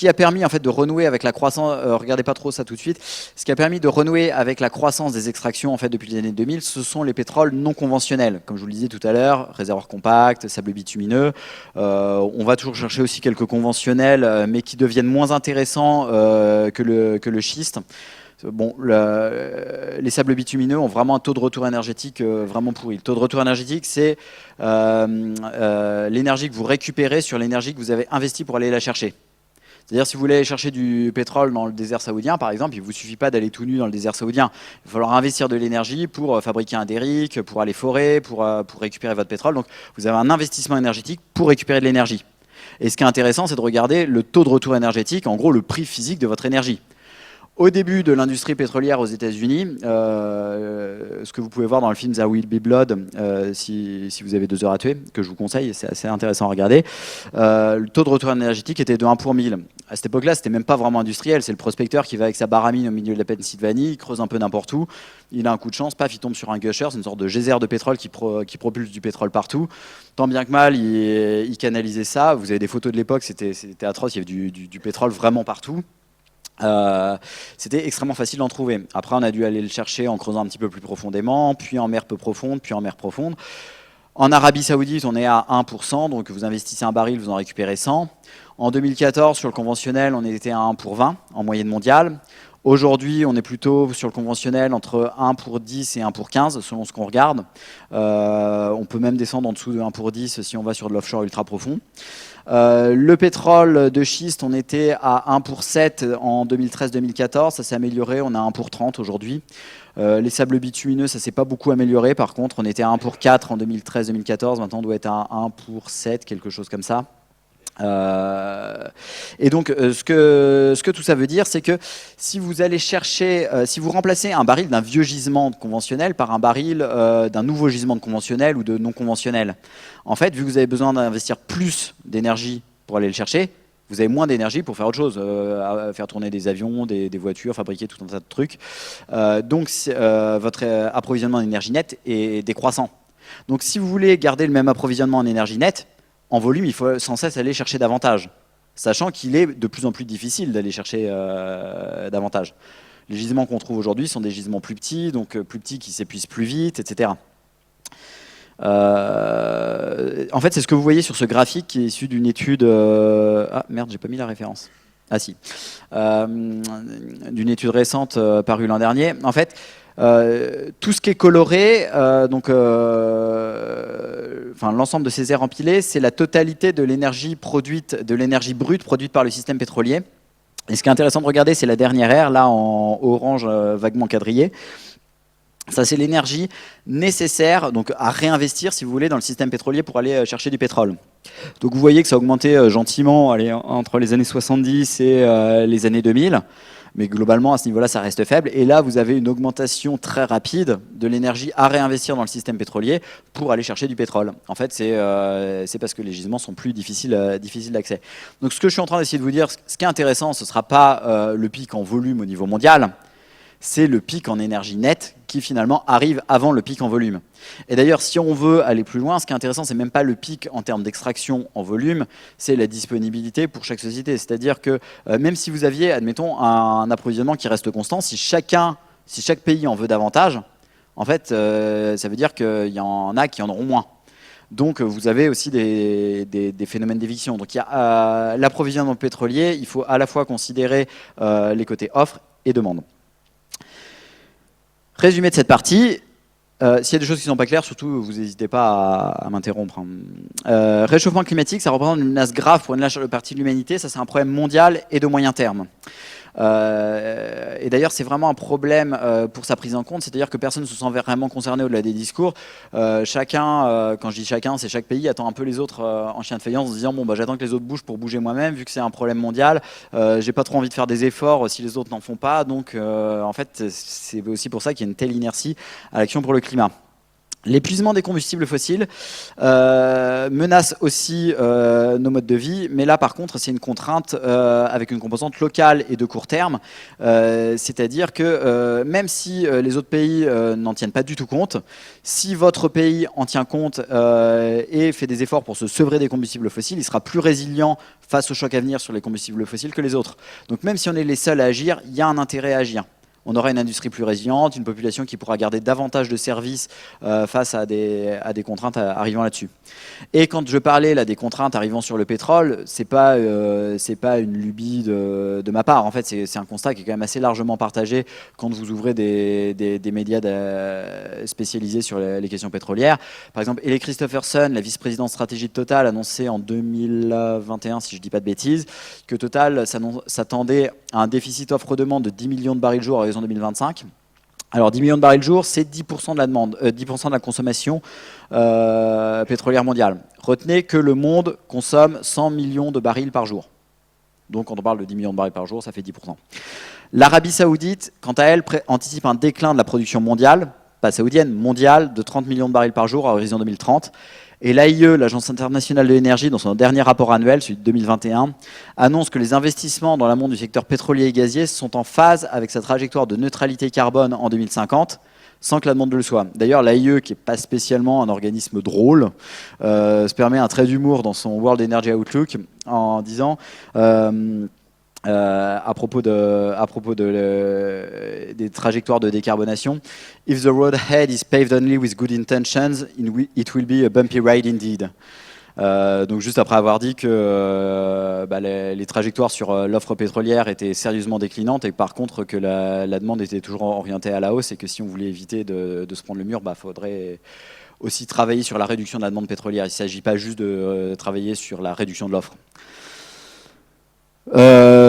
a permis en fait de renouer avec la croissance, regardez pas trop ça tout de suite, ce qui a permis de renouer avec la croissance des extractions en fait depuis les années 2000, ce sont les pétroles non conventionnels. Comme je vous le disais tout à l'heure, réservoirs compacts, sable bitumineux. On va toujours chercher aussi quelques conventionnels, mais qui deviennent moins intéressants que le schiste. Bon, les sables bitumineux ont vraiment un taux de retour énergétique vraiment pourri. Le taux de retour énergétique, c'est l'énergie que vous récupérez sur l'énergie que vous avez investie pour aller la chercher. C'est-à-dire, si vous voulez aller chercher du pétrole dans le désert saoudien, par exemple, il ne vous suffit pas d'aller tout nu dans le désert saoudien. Il va falloir investir de l'énergie pour fabriquer un derrick, pour aller forer, pour récupérer votre pétrole. Donc, vous avez un investissement énergétique pour récupérer de l'énergie. Et ce qui est intéressant, c'est de regarder le taux de retour énergétique, en gros, le prix physique de votre énergie. Au début de l'industrie pétrolière aux États-Unis, ce que vous pouvez voir dans le film There Will Be Blood, si vous avez 2 heures à tuer, que je vous conseille, c'est assez intéressant à regarder, le taux de retour énergétique était de 1 pour 1000. À cette époque-là, c'était même pas vraiment industriel, c'est le prospecteur qui va avec sa baramine au milieu de la Pennsylvanie, il creuse un peu n'importe où, il a un coup de chance, paf, il tombe sur un gusher, c'est une sorte de geyser de pétrole qui propulse du pétrole partout. Tant bien que mal, il canalisait ça. Vous avez des photos de l'époque, c'était atroce, il y avait du pétrole vraiment partout. C'était extrêmement facile d'en trouver. Après, on a dû aller le chercher en creusant un petit peu plus profondément, puis en mer peu profonde, puis en mer profonde. En Arabie Saoudite, on est à 1%, donc vous investissez un baril, vous en récupérez 100. En 2014, sur le conventionnel, on était à 1 pour 20 en moyenne mondiale. Aujourd'hui, on est plutôt sur le conventionnel entre 1 pour 10 et 1 pour 15, selon ce qu'on regarde. On peut même descendre en dessous de 1 pour 10 si on va sur de l'offshore ultra profond. Le pétrole de schiste, on était à 1 pour 7 en 2013-2014. Ça s'est amélioré, on est à 1 pour 30 aujourd'hui. Les sables bitumineux, ça s'est pas beaucoup amélioré. Par contre, on était à 1 pour 4 en 2013-2014. Maintenant, on doit être à 1 pour 7, quelque chose comme ça. Et donc, ce que tout ça veut dire, c'est que si vous allez chercher, si vous remplacez un baril d'un vieux gisement conventionnel par un baril d'un nouveau gisement de conventionnel ou de non conventionnel, en fait, vu que vous avez besoin d'investir plus d'énergie pour aller le chercher, vous avez moins d'énergie pour faire autre chose, faire tourner des avions, des voitures, fabriquer tout un tas de trucs. Donc, votre approvisionnement en énergie nette est décroissant. Donc, si vous voulez garder le même approvisionnement en énergie nette, en volume, il faut sans cesse aller chercher davantage, sachant qu'il est de plus en plus difficile d'aller chercher davantage. Les gisements qu'on trouve aujourd'hui sont des gisements plus petits, donc plus petits qui s'épuisent plus vite, etc. En fait, c'est ce que vous voyez sur ce graphique qui est issu d'une étude... Ah merde, j'ai pas mis la référence. Ah si. D'une étude récente parue l'an dernier. En fait, tout ce qui est coloré, l'ensemble de ces aires empilées, c'est la totalité de l'énergie produite, de l'énergie brute produite par le système pétrolier. Et ce qui est intéressant de regarder, c'est la dernière aire, là en orange vaguement quadrillé. Ça, c'est l'énergie nécessaire donc, à réinvestir, si vous voulez, dans le système pétrolier pour aller chercher du pétrole. Donc vous voyez que ça a augmenté gentiment entre les années 70 et les années 2000. Mais globalement, à ce niveau-là, ça reste faible. Et là, vous avez une augmentation très rapide de l'énergie à réinvestir dans le système pétrolier pour aller chercher du pétrole. En fait, c'est parce que les gisements sont plus difficiles d'accès. Donc ce que je suis en train d'essayer de vous dire, ce qui est intéressant, ce ne sera pas le pic en volume au niveau mondial, c'est le pic en énergie nette qui finalement arrive avant le pic en volume. Et d'ailleurs, si on veut aller plus loin, ce qui est intéressant, c'est même pas le pic en termes d'extraction en volume, c'est la disponibilité pour chaque société. C'est-à-dire que même si vous aviez, admettons, un approvisionnement qui reste constant, si chaque pays en veut davantage, en fait, ça veut dire qu'il y en a qui en auront moins. Donc, vous avez aussi des phénomènes d'éviction. Donc, il y a l'approvisionnement pétrolier, il faut à la fois considérer les côtés offre et demande. Résumé de cette partie, s'il y a des choses qui ne sont pas claires, surtout, vous n'hésitez pas à m'interrompre. Réchauffement climatique, ça représente une menace grave pour une large partie de l'humanité. Ça, c'est un problème mondial et de moyen terme. Et d'ailleurs, c'est vraiment un problème pour sa prise en compte, c'est-à-dire que personne ne se sent vraiment concerné au-delà des discours. Chacun, quand je dis chacun, c'est chaque pays attend un peu les autres en chien de faïence, en se disant bon, bah, j'attends que les autres bougent pour bouger moi-même, vu que c'est un problème mondial. J'ai pas trop envie de faire des efforts si les autres n'en font pas. Donc, en fait, c'est aussi pour ça qu'il y a une telle inertie à l'action pour le climat. L'épuisement des combustibles fossiles menace aussi nos modes de vie, mais là par contre c'est une contrainte avec une composante locale et de court terme, c'est-à-dire que même si les autres pays n'en tiennent pas du tout compte, si votre pays en tient compte et fait des efforts pour se sevrer des combustibles fossiles, il sera plus résilient face aux chocs à venir sur les combustibles fossiles que les autres. Donc même si on est les seuls à agir, il y a un intérêt à agir. On aura une industrie plus résiliente, une population qui pourra garder davantage de services face à des contraintes arrivant là-dessus. Et quand je parlais là, des contraintes arrivant sur le pétrole, c'est pas une lubie de ma part. En fait, c'est un constat qui est quand même assez largement partagé quand vous ouvrez des médias spécialisés sur les questions pétrolières. Par exemple, Ellie Christopherson, la vice-présidente stratégie de Total, annonçait en 2021, si je ne dis pas de bêtises, que Total s'attendait à un déficit offre-demande de 10 millions de barils jour à horizon 2025. Alors 10 millions de barils jour, c'est 10% de la demande, 10% de la consommation pétrolière mondiale. Retenez que le monde consomme 100 millions de barils par jour. Donc quand on parle de 10 millions de barils par jour, ça fait 10%. L'Arabie Saoudite, quant à elle, anticipe un déclin de la production mondiale, pas saoudienne, mondiale, de 30 millions de barils par jour à horizon 2030. Et l'AIE, l'Agence internationale de l'énergie, dans son dernier rapport annuel, celui de 2021, annonce que les investissements dans le monde du secteur pétrolier et gazier sont en phase avec sa trajectoire de neutralité carbone en 2050, sans que la demande le soit. D'ailleurs, l'AIE, qui n'est pas spécialement un organisme drôle, se permet un trait d'humour dans son World Energy Outlook en disant... à propos des trajectoires de décarbonation. If the road ahead is paved only with good intentions, it will be a bumpy ride indeed. Donc juste après avoir dit que les trajectoires sur l'offre pétrolière étaient sérieusement déclinantes et par contre que la demande était toujours orientée à la hausse et que si on voulait éviter de se prendre le mur, faudrait aussi travailler sur la réduction de la demande pétrolière. Il ne s'agit pas juste de travailler sur la réduction de l'offre.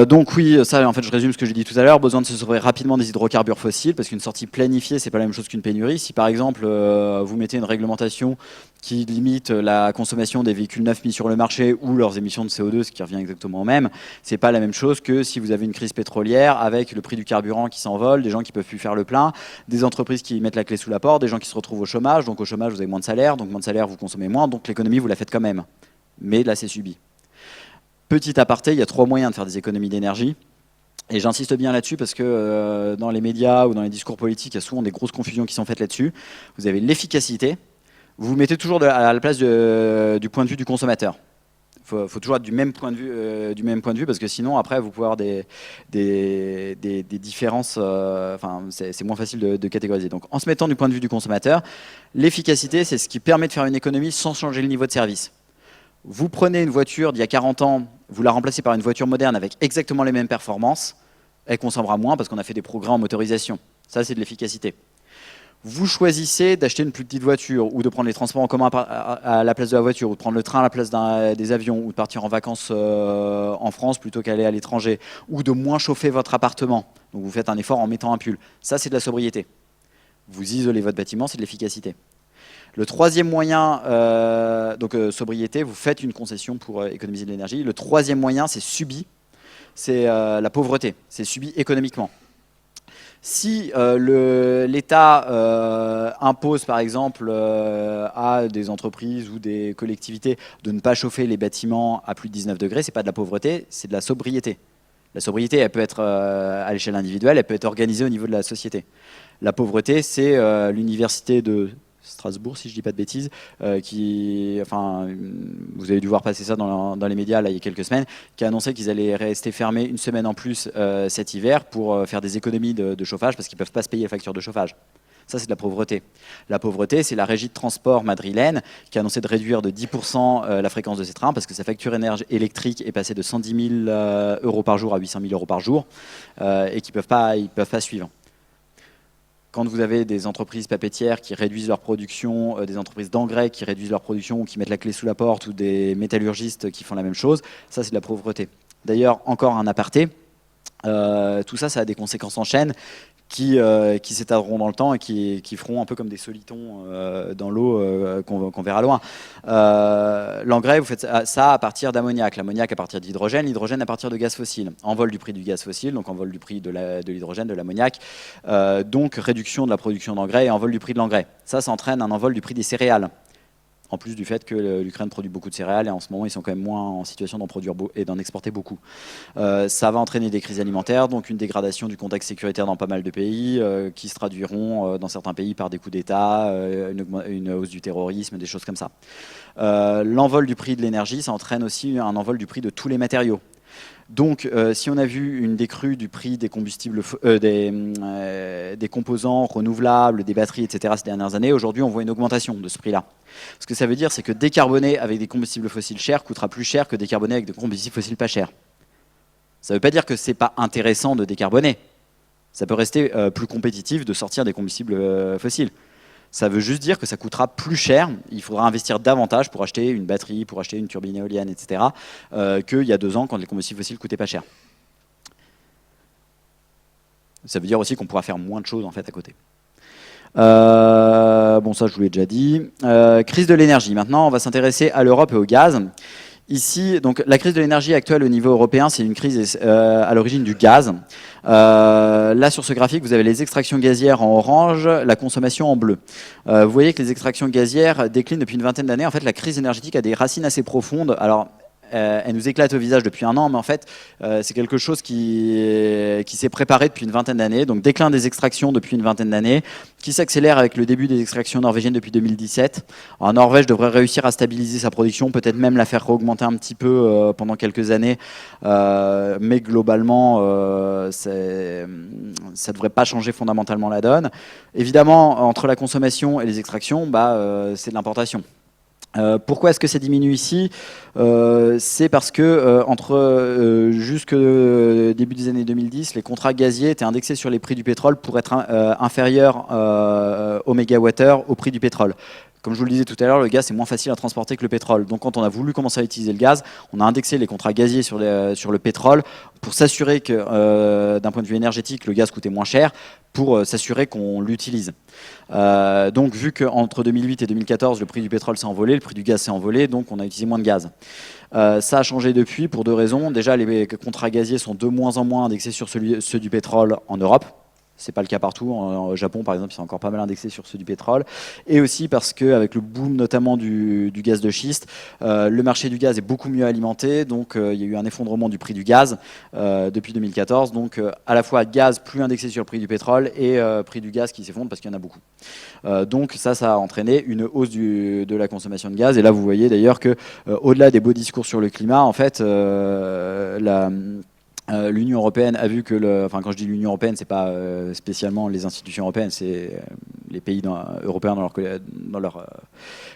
Donc oui, ça en fait je résume ce que j'ai dit tout à l'heure, besoin de se sauver rapidement des hydrocarbures fossiles parce qu'une sortie planifiée c'est pas la même chose qu'une pénurie. Si par exemple vous mettez une réglementation qui limite la consommation des véhicules neufs mis sur le marché ou leurs émissions de CO2, ce qui revient exactement au même, c'est pas la même chose que si vous avez une crise pétrolière avec le prix du carburant qui s'envole, des gens qui peuvent plus faire le plein, des entreprises qui mettent la clé sous la porte, des gens qui se retrouvent au chômage, donc au chômage vous avez moins de salaire, donc moins de salaire vous consommez moins, donc l'économie vous la faites quand même. Mais là c'est subi. Petit aparté, il y a 3 moyens de faire des économies d'énergie. Et j'insiste bien là-dessus parce que dans les médias ou dans les discours politiques, il y a souvent des grosses confusions qui sont faites là-dessus. Vous avez l'efficacité. Vous vous mettez toujours à la place du point de vue du consommateur. Il faut toujours être du même point de vue parce que sinon, après, vous pouvez avoir des différences. C'est moins facile de catégoriser. Donc, en se mettant du point de vue du consommateur, l'efficacité, c'est ce qui permet de faire une économie sans changer le niveau de service. Vous prenez une voiture d'il y a 40 ans, vous la remplacez par une voiture moderne avec exactement les mêmes performances, elle consommera moins parce qu'on a fait des progrès en motorisation. Ça, c'est de l'efficacité. Vous choisissez d'acheter une plus petite voiture ou de prendre les transports en commun à la place de la voiture ou de prendre le train à la place des avions ou de partir en vacances en France plutôt qu'aller à l'étranger ou de moins chauffer votre appartement. Donc vous faites un effort en mettant un pull. Ça, c'est de la sobriété. Vous isolez votre bâtiment, c'est de l'efficacité. Le troisième moyen, sobriété, vous faites une concession pour économiser de l'énergie. Le troisième moyen, c'est subi, c'est la pauvreté, c'est subi économiquement. Si l'État impose par exemple à des entreprises ou des collectivités de ne pas chauffer les bâtiments à plus de 19 degrés, ce n'est pas de la pauvreté, c'est de la sobriété. La sobriété, elle peut être à l'échelle individuelle, elle peut être organisée au niveau de la société. La pauvreté, c'est l'université de Strasbourg, si je ne dis pas de bêtises, vous avez dû voir passer ça dans les médias là, il y a quelques semaines, qui a annoncé qu'ils allaient rester fermés une semaine en plus cet hiver pour faire des économies de chauffage parce qu'ils ne peuvent pas se payer la facture de chauffage. Ça, c'est de la pauvreté. La pauvreté, c'est la régie de transport madrilène qui a annoncé de réduire de 10% la fréquence de ses trains parce que sa facture électrique est passée de 110 000 euros par jour à 800 000 euros par jour et qu'ils ne peuvent pas suivre. Quand vous avez des entreprises papetières qui réduisent leur production, des entreprises d'engrais qui réduisent leur production ou qui mettent la clé sous la porte, ou des métallurgistes qui font la même chose, ça c'est de la pauvreté. D'ailleurs, encore un aparté, tout ça, ça a des conséquences en chaîne qui s'étaleront dans le temps et qui feront un peu comme des solitons dans l'eau qu'on verra loin. L'engrais, vous faites ça à partir d'ammoniac, l'ammoniac à partir d'hydrogène, l'hydrogène à partir de gaz fossile. Envol du prix du gaz fossile, donc envol du prix de l'hydrogène, de l'ammoniac, donc réduction de la production d'engrais et envol du prix de l'engrais. Ça entraîne un envol du prix des céréales. En plus du fait que l'Ukraine produit beaucoup de céréales et en ce moment ils sont quand même moins en situation d'en produire et d'en exporter beaucoup. Ça va entraîner des crises alimentaires, donc une dégradation du contexte sécuritaire dans pas mal de pays qui se traduiront dans certains pays par des coups d'État, une hausse du terrorisme, des choses comme ça. L'envol du prix de l'énergie, ça entraîne aussi un envol du prix de tous les matériaux. Donc, si on a vu une décrue du prix des combustibles, des composants renouvelables, des batteries, etc. ces dernières années, aujourd'hui, on voit une augmentation de ce prix-là. Ce que ça veut dire, c'est que décarboner avec des combustibles fossiles chers coûtera plus cher que décarboner avec des combustibles fossiles pas chers. Ça ne veut pas dire que ce n'est pas intéressant de décarboner. Ça peut rester plus compétitif de sortir des combustibles fossiles. Ça veut juste dire que ça coûtera plus cher, il faudra investir davantage pour acheter une batterie, pour acheter une turbine éolienne, etc., qu'il y a 2 ans quand les combustibles fossiles coûtaient pas cher. Ça veut dire aussi qu'on pourra faire moins de choses en fait à côté. Bon, ça je vous l'ai déjà dit. Crise de l'énergie. Maintenant, on va s'intéresser à l'Europe et au gaz. Ici, donc, la crise de l'énergie actuelle au niveau européen, c'est une crise à l'origine du gaz. Là, sur ce graphique, vous avez les extractions gazières en orange, la consommation en bleu. Vous voyez que les extractions gazières déclinent depuis une vingtaine d'années. En fait, la crise énergétique a des racines assez profondes. Alors, elle nous éclate au visage depuis 1 an, mais en fait, c'est quelque chose qui s'est préparé depuis une vingtaine d'années. Donc, déclin des extractions depuis une vingtaine d'années, qui s'accélère avec le début des extractions norvégiennes depuis 2017. Alors, Norvège devrait réussir à stabiliser sa production, peut-être même la faire augmenter un petit peu pendant quelques années, mais globalement, ça ne devrait pas changer fondamentalement la donne. Évidemment, entre la consommation et les extractions, c'est de l'importation. Pourquoi est-ce que ça diminue ici? C'est parce que jusque début des années 2010, les contrats gaziers étaient indexés sur les prix du pétrole pour être inférieurs au mégawattheure au prix du pétrole. Comme je vous le disais tout à l'heure, le gaz c'est moins facile à transporter que le pétrole. Donc quand on a voulu commencer à utiliser le gaz, on a indexé les contrats gaziers sur le pétrole pour s'assurer que d'un point de vue énergétique, le gaz coûtait moins cher, pour s'assurer qu'on l'utilise. Donc vu qu'entre 2008 et 2014, le prix du pétrole s'est envolé, le prix du gaz s'est envolé, donc on a utilisé moins de gaz. Ça a changé depuis pour deux raisons. Déjà, les contrats gaziers sont de moins en moins indexés sur ceux du pétrole en Europe. C'est pas le cas partout. Au Japon, par exemple, ils sont encore pas mal indexés sur ceux du pétrole. Et aussi parce qu'avec le boom notamment du gaz de schiste, le marché du gaz est beaucoup mieux alimenté. Donc, il y a eu un effondrement du prix du gaz depuis 2014. Donc, à la fois gaz plus indexé sur le prix du pétrole et prix du gaz qui s'effondre parce qu'il y en a beaucoup. Donc, ça a entraîné une hausse de la consommation de gaz. Et là, vous voyez d'ailleurs que, au-delà des beaux discours sur le climat, en fait, l'Union européenne a vu que, quand je dis l'Union européenne, c'est pas spécialement les institutions européennes, c'est les pays européens dans leur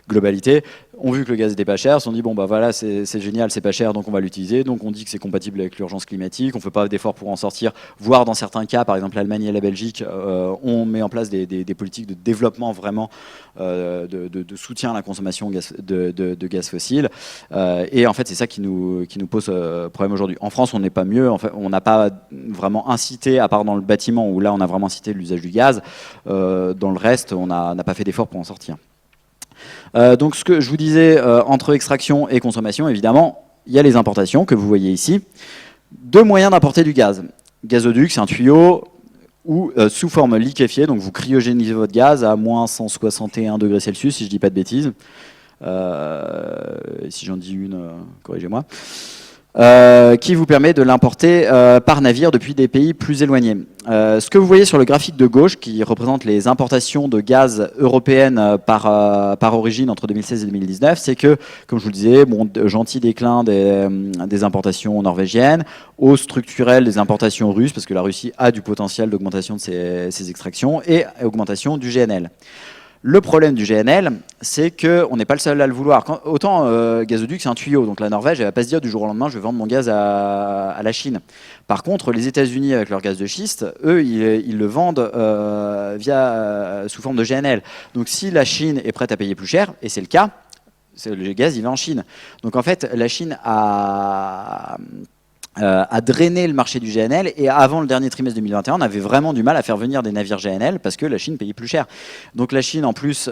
globalité, ont vu que le gaz était pas cher, se sont dit bon bah voilà c'est génial, c'est pas cher donc on va l'utiliser, donc on dit que c'est compatible avec l'urgence climatique, on fait pas d'efforts pour en sortir, voire dans certains cas, par exemple l'Allemagne et la Belgique, on met en place des politiques de développement vraiment de soutien à la consommation de gaz fossile, et en fait c'est ça qui nous pose problème aujourd'hui. En France on n'est pas mieux, en fait, on n'a pas vraiment incité, à part dans le bâtiment où là on a vraiment incité l'usage du gaz, dans le reste on n'a pas fait d'efforts pour en sortir. Donc ce que je vous disais, entre extraction et consommation, évidemment, il y a les importations que vous voyez ici. Deux moyens d'importer du gaz. Gazoduc, c'est un tuyau ou sous forme liquéfiée, donc vous cryogénisez votre gaz à moins 161 degrés Celsius, si je ne dis pas de bêtises. Si j'en dis une, corrigez-moi. Qui vous permet de l'importer par navire depuis des pays plus éloignés. Ce que vous voyez sur le graphique de gauche, qui représente les importations de gaz européennes par origine entre 2016 et 2019, c'est que, comme je vous le disais, gentil déclin des importations norvégiennes, hausse structurelle des importations russes, parce que la Russie a du potentiel d'augmentation de ses extractions, et augmentation du GNL. Le problème du GNL, c'est qu'on n'est pas le seul à le vouloir. Autant gazoduc, c'est un tuyau, donc la Norvège, elle ne va pas se dire du jour au lendemain, je vais vendre mon gaz à la Chine. Par contre, les États-Unis, avec leur gaz de schiste, eux, ils le vendent sous forme de GNL. Donc si la Chine est prête à payer plus cher, et c'est le cas, le gaz, il va en Chine. Donc en fait, la Chine a drainé le marché du GNL, et avant le dernier trimestre 2021, on avait vraiment du mal à faire venir des navires GNL parce que la Chine payait plus cher. Donc la Chine, en plus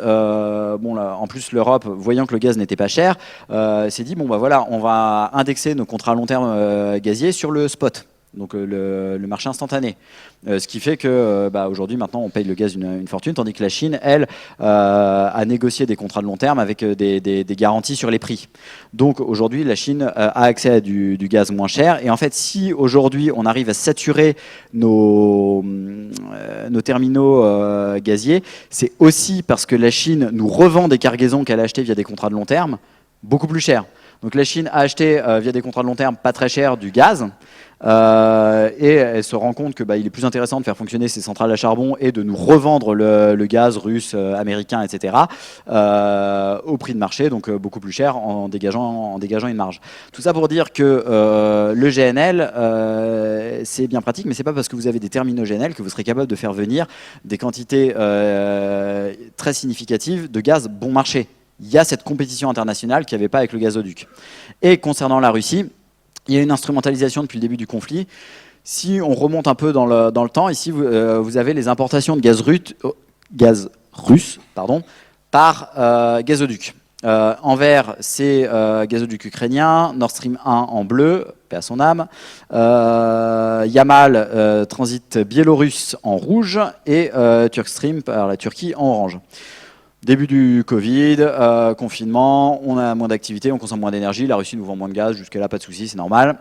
l'Europe, voyant que le gaz n'était pas cher, s'est dit bon bah voilà, on va indexer nos contrats à long terme gaziers sur le spot. Donc le marché instantané. Ce qui fait que aujourd'hui, maintenant, on paye le gaz une fortune, tandis que la Chine, elle, a négocié des contrats de long terme avec des garanties sur les prix. Donc aujourd'hui, la Chine a accès à du gaz moins cher. Et en fait, si aujourd'hui, on arrive à saturer nos terminaux gaziers, c'est aussi parce que la Chine nous revend des cargaisons qu'elle a achetées via des contrats de long terme beaucoup plus cher. Donc la Chine a acheté via des contrats de long terme pas très cher du gaz, et elle se rend compte que il est plus intéressant de faire fonctionner ces centrales à charbon et de nous revendre le gaz russe, américain, etc. Au prix de marché, donc beaucoup plus cher, en dégageant une marge. Tout ça pour dire que le GNL, c'est bien pratique, mais c'est pas parce que vous avez des terminaux GNL que vous serez capable de faire venir des quantités très significatives de gaz bon marché. Il y a cette compétition internationale qu'il n'y avait pas avec le gazoduc. Et concernant la Russie, il y a une instrumentalisation depuis le début du conflit. Si on remonte un peu dans le temps, ici vous avez les importations de gaz russe par gazoduc. En vert, c'est gazoduc ukrainien, Nord Stream 1 en bleu, paix à son âme, Yamal, transit biélorusse en rouge, et Turkstream par la Turquie en orange. Début du Covid, confinement, on a moins d'activité, on consomme moins d'énergie, la Russie nous vend moins de gaz, jusqu'à là pas de souci, c'est normal.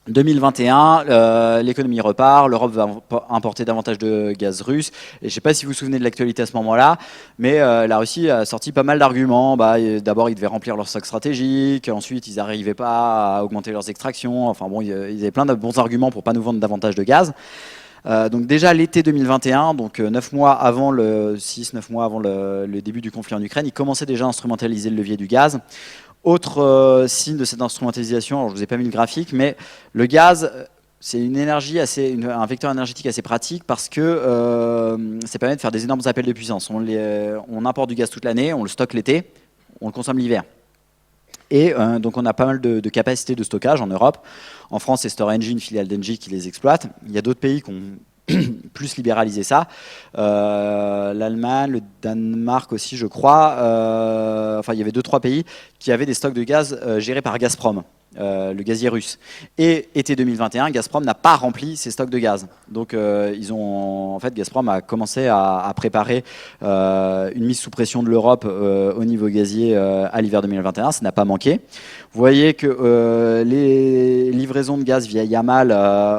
2021, l'économie repart, l'Europe va importer davantage de gaz russe. Et je ne sais pas si vous vous souvenez de l'actualité à ce moment-là, mais la Russie a sorti pas mal d'arguments. D'abord, ils devaient remplir leur stock stratégique, ensuite, ils n'arrivaient pas à augmenter leurs extractions. Enfin bon, ils avaient plein de bons arguments pour ne pas nous vendre davantage de gaz. Donc déjà l'été 2021, donc 9 mois avant 6-9 mois avant le début du conflit en Ukraine, ils commençaient déjà à instrumentaliser le levier du gaz. Autre signe de cette instrumentalisation, alors je vous ai pas mis le graphique, mais le gaz, c'est une énergie un vecteur énergétique assez pratique parce que ça permet de faire des énormes appels de puissance. On importe du gaz toute l'année, on le stocke l'été, on le consomme l'hiver. Et donc on a pas mal de capacités de stockage en Europe. En France, c'est Storengy, une filiale d'Engie qui les exploite. Il y a d'autres pays qui ont plus libéralisé ça. L'Allemagne, le Danemark aussi, je crois. Enfin, il y avait 2-3 pays qui avaient des stocks de gaz gérés par Gazprom. Le gazier russe. Et été 2021, Gazprom n'a pas rempli ses stocks de gaz. Donc en fait, Gazprom a commencé à préparer une mise sous pression de l'Europe au niveau gazier à l'hiver 2021. Ça n'a pas manqué. Vous voyez que les livraisons de gaz via Yamal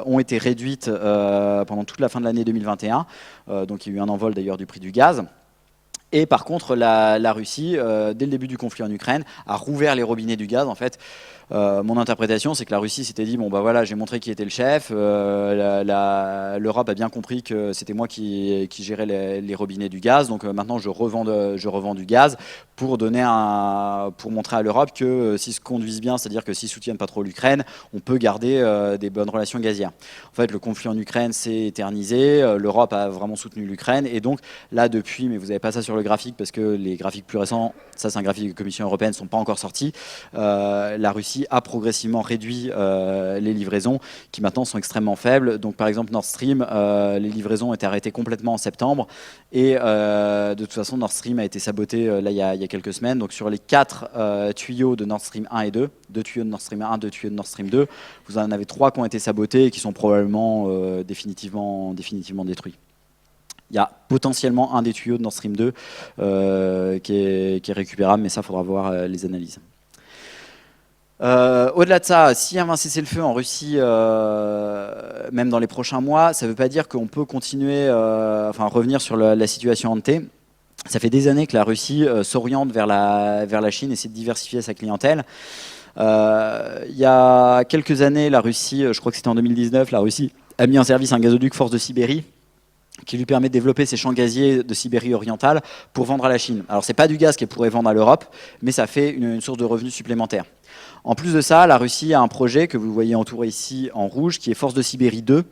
ont été réduites pendant toute la fin de l'année 2021. Donc il y a eu un envol d'ailleurs du prix du gaz. Et par contre, la Russie, dès le début du conflit en Ukraine, a rouvert les robinets du gaz. En fait, mon interprétation, c'est que la Russie s'était dit, bon bah voilà, j'ai montré qui était le chef. L'Europe a bien compris que c'était moi qui gérais les robinets du gaz. Donc maintenant, je revends du gaz pour montrer à l'Europe que s'ils se conduisent bien, c'est-à-dire que s'ils soutiennent pas trop l'Ukraine, on peut garder des bonnes relations gazières. En fait, le conflit en Ukraine s'est éternisé. L'Europe a vraiment soutenu l'Ukraine. Et donc là, depuis, mais vous n'avez pas ça sur le graphique parce que les graphiques plus récents, ça c'est un graphique de la Commission européenne, ne sont pas encore sortis. La Russie a progressivement réduit les livraisons qui maintenant sont extrêmement faibles. Donc par exemple Nord Stream, les livraisons ont été arrêtées complètement en septembre et de toute façon Nord Stream a été saboté là il y a quelques semaines. Donc sur les 4 tuyaux de Nord Stream 1 et 2 tuyaux de Nord Stream 1, 2 tuyaux de Nord Stream 2, vous en avez 3 qui ont été sabotés et qui sont probablement définitivement détruits. Il y a potentiellement un des tuyaux de Nord Stream 2 qui est récupérable, mais ça, il faudra voir les analyses. Au-delà de ça, s'il y a un cessez-le-feu en Russie, même dans les prochains mois, ça ne veut pas dire qu'on peut continuer, revenir sur la situation ante. Ça fait des années que la Russie s'oriente vers la Chine, essaie de diversifier sa clientèle. Il y a quelques années, la Russie, je crois que c'était en 2019, la Russie a mis en service un gazoduc Force de Sibérie qui lui permet de développer ses champs gaziers de Sibérie orientale pour vendre à la Chine. Alors c'est pas du gaz qu'elle pourrait vendre à l'Europe, mais ça fait une source de revenus supplémentaire. En plus de ça, la Russie a un projet que vous voyez entouré ici en rouge, qui est Force de Sibérie 2.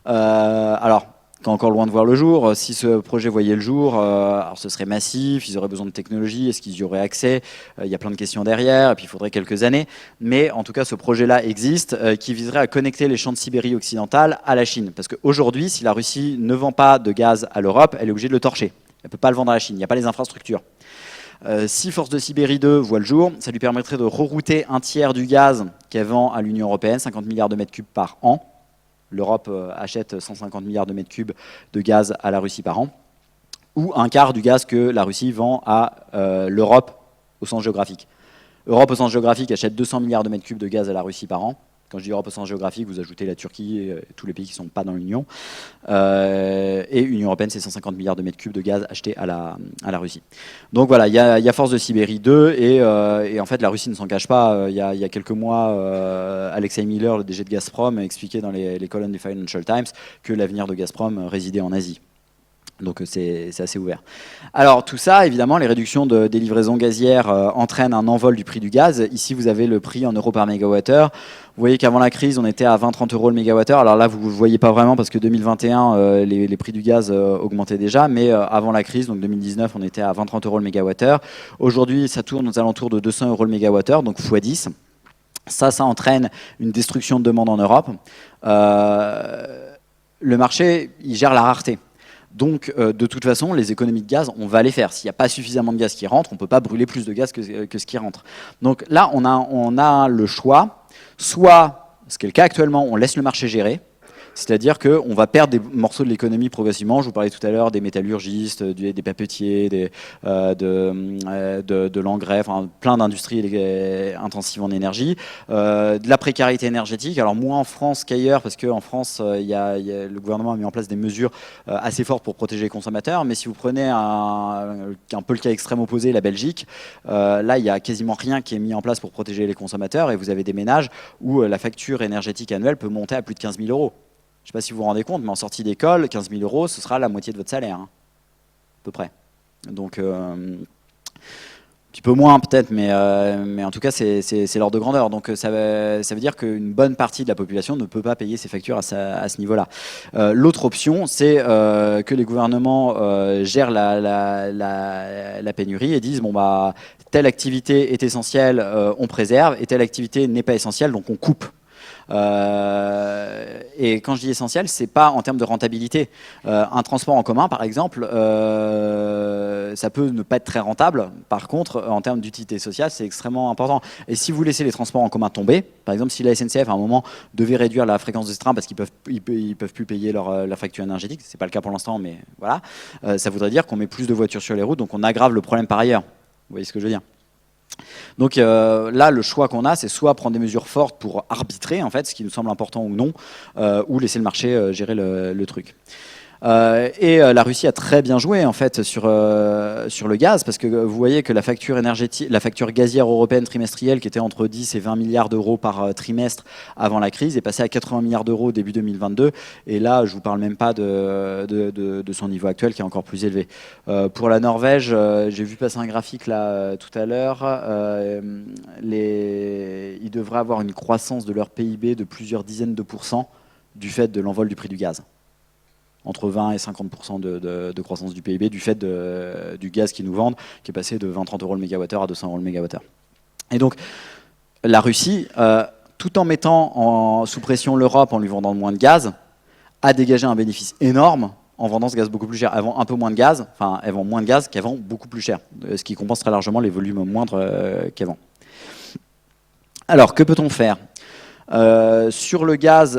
Alors, c'est encore loin de voir le jour. Si ce projet voyait le jour, alors ce serait massif, ils auraient besoin de technologie, est-ce qu'ils y auraient accès? Il y a plein de questions derrière, et puis il faudrait quelques années. Mais en tout cas, ce projet-là existe, qui viserait à connecter les champs de Sibérie occidentale à la Chine. Parce qu'aujourd'hui, si la Russie ne vend pas de gaz à l'Europe, elle est obligée de le torcher. Elle ne peut pas le vendre à la Chine, il n'y a pas les infrastructures. Si Force de Sibérie 2 voit le jour, ça lui permettrait de rerouter un tiers du gaz qu'elle vend à l'Union européenne, 50 milliards de mètres cubes par an. L'Europe achète 150 milliards de mètres cubes de gaz à la Russie par an, ou un quart du gaz que la Russie vend à l'Europe au sens géographique. L'Europe au sens géographique achète 200 milliards de mètres cubes de gaz à la Russie par an. Quand je dis Europe au sens géographique, vous ajoutez la Turquie et tous les pays qui ne sont pas dans l'Union. Et l'Union européenne, c'est 150 milliards de mètres cubes de gaz achetés à la Russie. Donc voilà, il y a Force de Sibérie 2 et en fait la Russie ne s'en cache pas. Il y a quelques mois, Alexei Miller, le DG de Gazprom, a expliqué dans les colonnes du Financial Times que l'avenir de Gazprom résidait en Asie. Donc c'est assez ouvert. Alors tout ça, évidemment, les réductions des livraisons gazières entraînent un envol du prix du gaz. Ici, vous avez le prix en euros par mégawattheure. Vous voyez qu'avant la crise, on était à 20-30 euros le mégawattheure. Alors là, vous ne voyez pas vraiment parce que 2021, les prix du gaz augmentaient déjà. Mais avant la crise, donc 2019, on était à 20-30 euros le mégawattheure. Aujourd'hui, ça tourne aux alentours de 200 euros le mégawattheure, donc x10. Ça entraîne une destruction de demande en Europe. Le marché, il gère la rareté. Donc, de toute façon, les économies de gaz, on va les faire. S'il n'y a pas suffisamment de gaz qui rentre, on ne peut pas brûler plus de gaz que ce qui rentre. Donc là, on a le choix. Soit, ce qui est le cas actuellement, on laisse le marché gérer. C'est-à-dire qu'on va perdre des morceaux de l'économie progressivement. Je vous parlais tout à l'heure des métallurgistes, des papetiers, de l'engrais, enfin, plein d'industries intensives en énergie. De la précarité énergétique, alors moins en France qu'ailleurs, parce qu'en France, le gouvernement a mis en place des mesures assez fortes pour protéger les consommateurs. Mais si vous prenez un peu le cas extrême opposé, la Belgique, là, il n'y a quasiment rien qui est mis en place pour protéger les consommateurs. Et vous avez des ménages où la facture énergétique annuelle peut monter à plus de 15 000 euros. Je ne sais pas si vous vous rendez compte, mais en sortie d'école, 15 000 €, ce sera la moitié de votre salaire, hein, à peu près. Donc, un petit peu moins peut-être, mais en tout cas, c'est l'ordre de grandeur. Donc, ça veut dire qu'une bonne partie de la population ne peut pas payer ses factures à ce niveau-là. L'autre option, c'est que les gouvernements gèrent la pénurie et disent, bon, bah, telle activité est essentielle, on préserve, et telle activité n'est pas essentielle, donc on coupe. Et quand je dis essentiel, c'est pas en termes de rentabilité. Un transport en commun, par exemple, ça peut ne pas être très rentable. Par contre, en termes d'utilité sociale, c'est extrêmement important. Et si vous laissez les transports en commun tomber, par exemple, si la SNCF à un moment devait réduire la fréquence de ce train parce qu'ils peuvent plus payer leur facture énergétique, c'est pas le cas pour l'instant, mais voilà, ça voudrait dire qu'on met plus de voitures sur les routes, donc on aggrave le problème par ailleurs. Vous voyez ce que je veux dire? Donc là, le choix qu'on a, c'est soit prendre des mesures fortes pour arbitrer, en fait, ce qui nous semble important ou non, ou laisser le marché gérer le truc. La Russie a très bien joué en fait sur le gaz, parce que vous voyez que la facture énergétique, la facture gazière européenne trimestrielle, qui était entre 10 et 20 milliards d'euros par trimestre avant la crise, est passée à 80 milliards d'euros début 2022. Et là, je vous parle même pas de son niveau actuel, qui est encore plus élevé. Pour la Norvège, j'ai vu passer un graphique là tout à l'heure. Ils devraient avoir une croissance de leur PIB de plusieurs dizaines de pourcents du fait de l'envol du prix du gaz. Entre 20 et 50% de croissance du PIB du fait du gaz qu'ils nous vendent, qui est passé de 20-30 € le mégawattheure à 200 € le mégawattheure. Et donc, la Russie, tout en mettant sous pression l'Europe en lui vendant moins de gaz, a dégagé un bénéfice énorme en vendant ce gaz beaucoup plus cher. Elles vendent un peu moins de gaz, enfin, elles vendent moins de gaz qu'elles vendent beaucoup plus cher, ce qui compense très largement les volumes moindres qu'elles vendent. Alors, que peut-on faire ? Sur le gaz,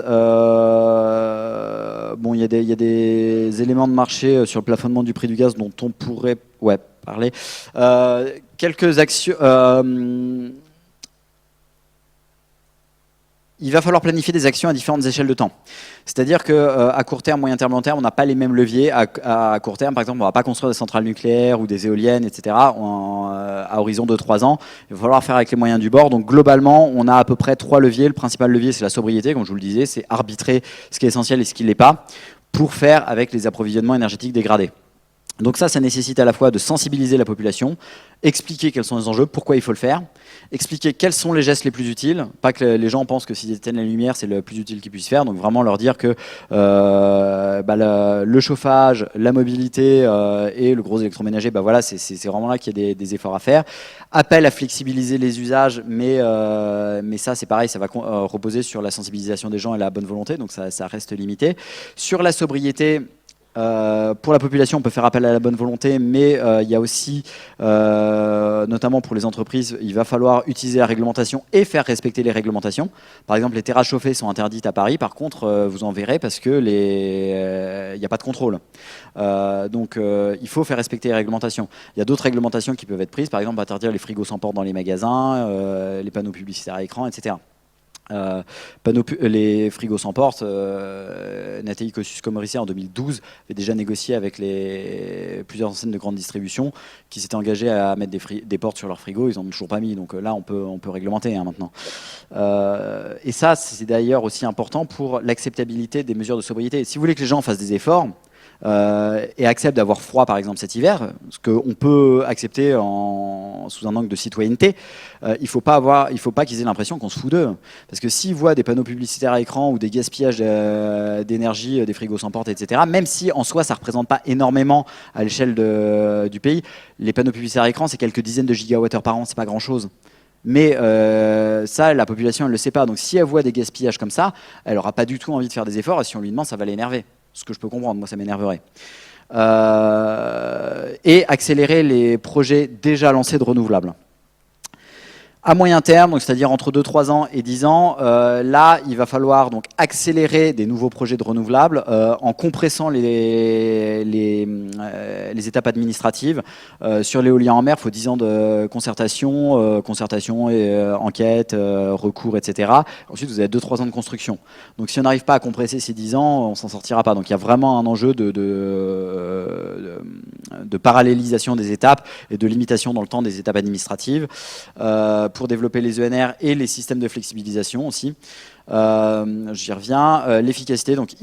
bon, il y a des éléments de marché sur le plafonnement du prix du gaz dont on pourrait parler. Quelques actions. Il va falloir planifier des actions à différentes échelles de temps. C'est-à-dire qu'à court terme, moyen terme, long terme, on n'a pas les mêmes leviers. À court terme, par exemple, on ne va pas construire des centrales nucléaires ou des éoliennes, etc. À horizon de 3 ans. Il va falloir faire avec les moyens du bord. Donc globalement, on a à peu près 3 leviers. Le principal levier, c'est la sobriété, comme je vous le disais. C'est arbitrer ce qui est essentiel et ce qui ne l'est pas pour faire avec les approvisionnements énergétiques dégradés. Donc ça nécessite à la fois de sensibiliser la population, expliquer quels sont les enjeux, pourquoi il faut le faire, expliquer quels sont les gestes les plus utiles, pas que les gens pensent que s'ils éteignent la lumière, c'est le plus utile qu'ils puissent faire, donc vraiment leur dire que le chauffage, la mobilité et le gros électroménager, voilà, c'est vraiment là qu'il y a des efforts à faire. Appel à flexibiliser les usages, mais ça c'est pareil, ça va reposer sur la sensibilisation des gens et la bonne volonté, donc ça reste limité. Sur la sobriété, pour la population, on peut faire appel à la bonne volonté, mais il y a aussi, notamment pour les entreprises, il va falloir utiliser la réglementation et faire respecter les réglementations. Par exemple, les terrasses chauffées sont interdites à Paris, par contre, vous en verrez parce que il n'y a pas de contrôle. Donc, il faut faire respecter les réglementations. Il y a d'autres réglementations qui peuvent être prises, par exemple, interdire les frigos sans porte dans les magasins, les panneaux publicitaires à écran, etc. Les frigos sans porte, Nathalie Kosciusko-Morizet en 2012 avait déjà négocié avec plusieurs enseignes de grande distribution qui s'étaient engagées à mettre des portes sur leurs frigos. Ils n'en ont toujours pas mis, donc là on peut réglementer maintenant. Et ça, c'est d'ailleurs aussi important pour l'acceptabilité des mesures de sobriété. Si vous voulez que les gens fassent des efforts et acceptent d'avoir froid par exemple cet hiver, ce qu'on peut accepter sous un angle de citoyenneté, il faut pas qu'ils aient l'impression qu'on se fout d'eux. Parce que s'ils voient des panneaux publicitaires à écran ou des gaspillages d'énergie, des frigos sans porte, etc., même si en soi ça ne représente pas énormément à l'échelle du pays, les panneaux publicitaires à écran c'est quelques dizaines de gigawattheures par an, c'est pas grand chose. Mais ça, la population, elle ne le sait pas. Donc si elle voit des gaspillages comme ça, elle n'aura pas du tout envie de faire des efforts, et si on lui demande, ça va l'énerver. Ce que je peux comprendre, moi ça m'énerverait. Et accélérer les projets déjà lancés de renouvelables. À moyen terme, c'est-à-dire entre 2-3 ans et 10 ans, là, il va falloir donc accélérer des nouveaux projets de renouvelables en compressant les étapes administratives. Sur l'éolien en mer, il faut 10 ans de concertation et enquête, recours, etc. Ensuite, vous avez 2-3 ans de construction. Donc, si on n'arrive pas à compresser ces 10 ans, on ne s'en sortira pas. Donc, il y a vraiment un enjeu de parallélisation des étapes et de limitation dans le temps des étapes administratives. pour développer les ENR et les systèmes de flexibilisation aussi. J'y reviens. L'efficacité, donc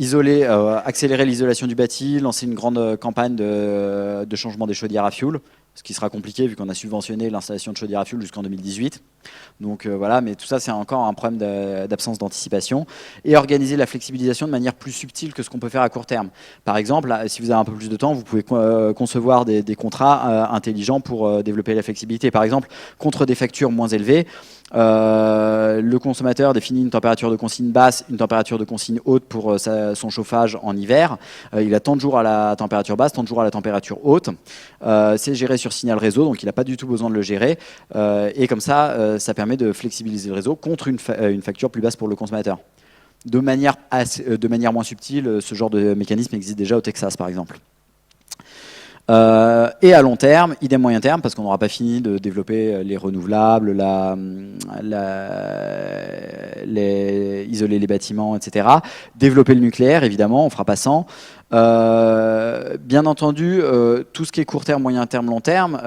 accélérer l'isolation du bâti, lancer une grande campagne de changement des chaudières à fioul, ce qui sera compliqué vu qu'on a subventionné l'installation de chaudières à fioul jusqu'en 2018. Donc voilà, mais tout ça c'est encore un problème d'absence d'anticipation. Et organiser la flexibilisation de manière plus subtile que ce qu'on peut faire à court terme. Par exemple, si vous avez un peu plus de temps, vous pouvez concevoir des contrats intelligents pour développer la flexibilité. Par exemple, contre des factures moins élevées, le consommateur définit une température de consigne basse, une température de consigne haute pour son chauffage en hiver. Il a tant de jours à la température basse, tant de jours à la température haute. C'est géré sur signal réseau, donc il n'a pas du tout besoin de le gérer. Et comme ça, ça permet de flexibiliser le réseau contre une facture plus basse pour le consommateur. De manière moins subtile, ce genre de mécanisme existe déjà au Texas, par exemple. Et à long terme, idem moyen terme, parce qu'on n'aura pas fini de développer les renouvelables, isoler les bâtiments, etc. Développer le nucléaire, évidemment, on ne fera pas sans. Bien entendu, tout ce qui est court terme, moyen terme, long terme,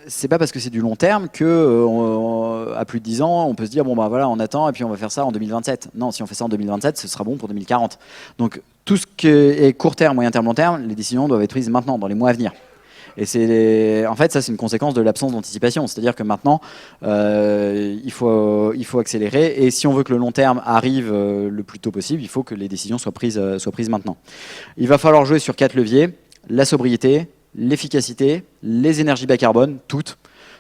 c'est pas parce que c'est du long terme que à plus de 10 ans, on peut se dire bon ben voilà, on attend et puis on va faire ça en 2027. Non, si on fait ça en 2027, ce sera bon pour 2040. Donc tout ce qui est court terme, moyen terme, long terme, les décisions doivent être prises maintenant, dans les mois à venir. Et en fait, ça c'est une conséquence de l'absence d'anticipation. C'est-à-dire que maintenant, il faut accélérer. Et si on veut que le long terme arrive le plus tôt possible, il faut que les décisions soient prises maintenant. Il va falloir jouer sur 4 leviers: la sobriété, l'efficacité, les énergies bas carbone, toutes.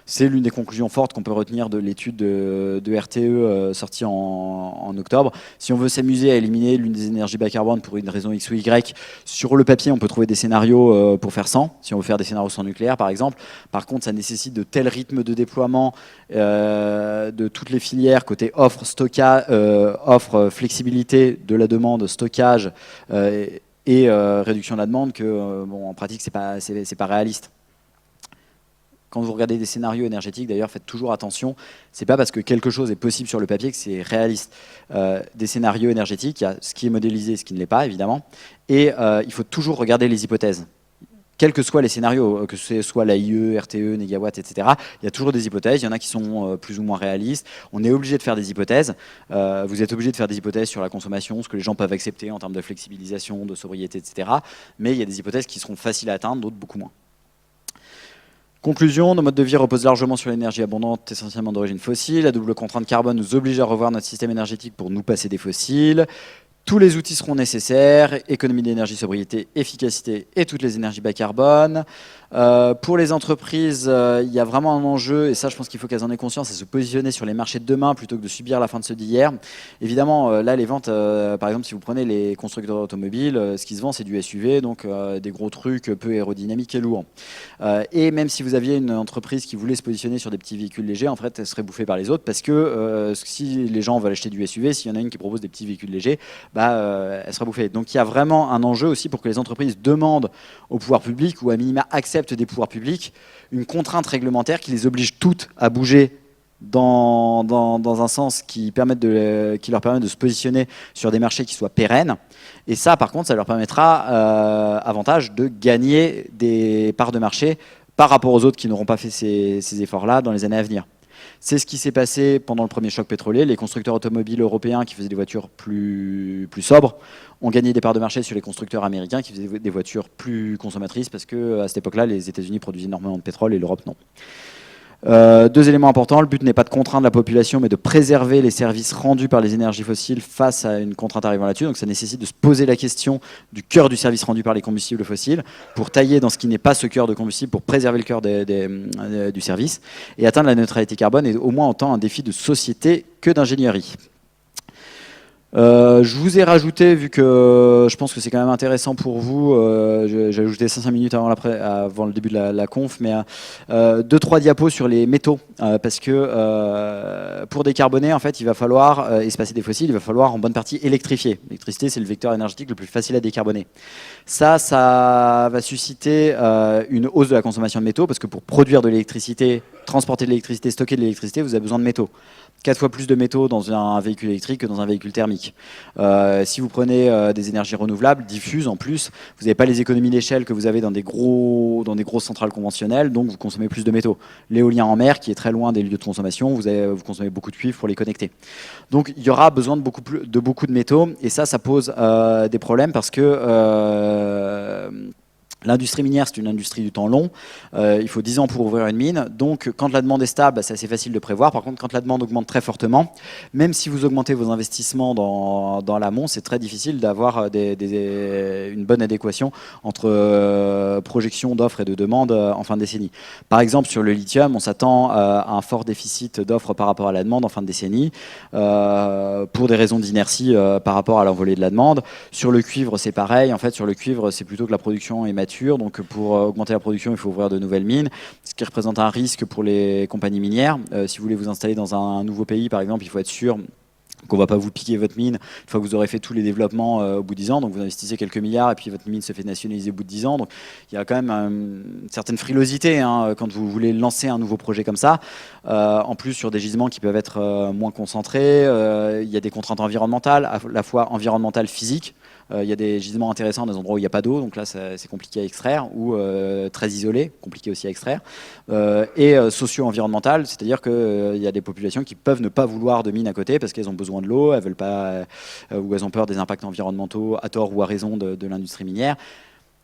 C'est l'une des conclusions fortes qu'on peut retenir de l'étude de RTE sortie en octobre. Si on veut s'amuser à éliminer l'une des énergies bas carbone pour une raison X ou Y, sur le papier, on peut trouver des scénarios pour faire sans, si on veut faire des scénarios sans nucléaire, par exemple. Par contre, ça nécessite de tels rythmes de déploiement de toutes les filières, côté offre, stockage, offre, flexibilité de la demande, stockage et réduction de la demande, que bon, en pratique, c'est pas réaliste. Quand vous regardez des scénarios énergétiques, d'ailleurs, faites toujours attention. C'est pas parce que quelque chose est possible sur le papier que c'est réaliste. Des scénarios énergétiques, il y a ce qui est modélisé et ce qui ne l'est pas, évidemment. Et il faut toujours regarder les hypothèses. Quels que soient les scénarios, que ce soit l'AIE, RTE, Négawatt, etc., il y a toujours des hypothèses. Il y en a qui sont plus ou moins réalistes. On est obligé de faire des hypothèses. Vous êtes obligé de faire des hypothèses sur la consommation, ce que les gens peuvent accepter en termes de flexibilisation, de sobriété, etc. Mais il y a des hypothèses qui seront faciles à atteindre, d'autres beaucoup moins. Conclusion, nos modes de vie reposent largement sur l'énergie abondante, essentiellement d'origine fossile. La double contrainte carbone nous oblige à revoir notre système énergétique pour nous passer des fossiles. Tous les outils seront nécessaires: économie d'énergie, sobriété, efficacité et toutes les énergies bas carbone. Pour les entreprises, il y a vraiment un enjeu, et ça je pense qu'il faut qu'elles en aient conscience, c'est se positionner sur les marchés de demain plutôt que de subir la fin de ceux d'hier. Évidemment, là les ventes, par exemple si vous prenez les constructeurs automobiles, ce qui se vend c'est du SUV, donc des gros trucs peu aérodynamiques et lourds. Et même si vous aviez une entreprise qui voulait se positionner sur des petits véhicules légers, en fait elle serait bouffée par les autres, parce que si les gens veulent acheter du SUV, s'il y en a une qui propose des petits véhicules légers, elle sera bouffée. Donc il y a vraiment un enjeu aussi pour que les entreprises demandent au pouvoir public, ou à minima acceptent des pouvoirs publics, une contrainte réglementaire qui les oblige toutes à bouger dans un sens qui leur permet de se positionner sur des marchés qui soient pérennes. Et ça, par contre, ça leur permettra avantage de gagner des parts de marché par rapport aux autres qui n'auront pas fait ces efforts-là dans les années à venir. C'est ce qui s'est passé pendant le premier choc pétrolier. Les constructeurs automobiles européens qui faisaient des voitures plus sobres ont gagné des parts de marché sur les constructeurs américains qui faisaient des voitures plus consommatrices, parce qu'à cette époque-là, les États-Unis produisaient énormément de pétrole et l'Europe non. 2 éléments importants: le but n'est pas de contraindre la population, mais de préserver les services rendus par les énergies fossiles face à une contrainte arrivant là-dessus. Donc ça nécessite de se poser la question du cœur du service rendu par les combustibles fossiles, pour tailler dans ce qui n'est pas ce cœur de combustible, pour préserver le cœur du service. Et atteindre la neutralité carbone est au moins autant un défi de société que d'ingénierie. Je vous ai rajouté, vu que je pense que c'est quand même intéressant pour vous, j'ai ajouté 5 minutes avant le début de la conf, mais 2-3 diapos sur les métaux, parce que pour décarboner, en fait, il va falloir espacer des fossiles, il va falloir en bonne partie électrifier. L'électricité, c'est le vecteur énergétique le plus facile à décarboner. Ça va susciter une hausse de la consommation de métaux, parce que pour produire de l'électricité, transporter de l'électricité, stocker de l'électricité, vous avez besoin de métaux. 4 fois plus de métaux dans un véhicule électrique que dans un véhicule thermique. Si vous prenez des énergies renouvelables, diffuses en plus, vous n'avez pas les économies d'échelle que vous avez dans des grosses centrales conventionnelles, donc vous consommez plus de métaux. L'éolien en mer, qui est très loin des lieux de consommation, vous consommez beaucoup de cuivre pour les connecter. Donc il y aura besoin de beaucoup de métaux, et ça pose des problèmes parce que l'industrie minière, c'est une industrie du temps long. Il faut 10 ans pour ouvrir une mine. Donc, quand la demande est stable, c'est assez facile de prévoir. Par contre, quand la demande augmente très fortement, même si vous augmentez vos investissements dans l'amont, c'est très difficile d'avoir une bonne adéquation entre projection d'offres et de demande en fin de décennie. Par exemple, sur le lithium, on s'attend à un fort déficit d'offres par rapport à la demande en fin de décennie, pour des raisons d'inertie par rapport à l'envolée de la demande. Sur le cuivre, c'est pareil. En fait, sur le cuivre, c'est plutôt que la production est mature. Donc pour augmenter la production, il faut ouvrir de nouvelles mines, ce qui représente un risque pour les compagnies minières. Si vous voulez vous installer dans un nouveau pays, par exemple, il faut être sûr qu'on ne va pas vous piquer votre mine une fois que vous aurez fait tous les développements au bout de 10 ans. Donc vous investissez quelques milliards et puis votre mine se fait nationaliser au bout de 10 ans. Donc il y a quand même une certaine frilosité quand vous voulez lancer un nouveau projet comme ça. En plus, sur des gisements qui peuvent être moins concentrés, il y a des contraintes environnementales, à la fois environnementales, physiques. Il y a des gisements intéressants dans des endroits où il n'y a pas d'eau, donc là c'est compliqué à extraire, ou très isolé, compliqué aussi à extraire, et socio-environnemental, c'est-à-dire qu'il y a des populations qui peuvent ne pas vouloir de mines à côté parce qu'elles ont besoin de l'eau, elles veulent pas, ou elles ont peur des impacts environnementaux à tort ou à raison de l'industrie minière.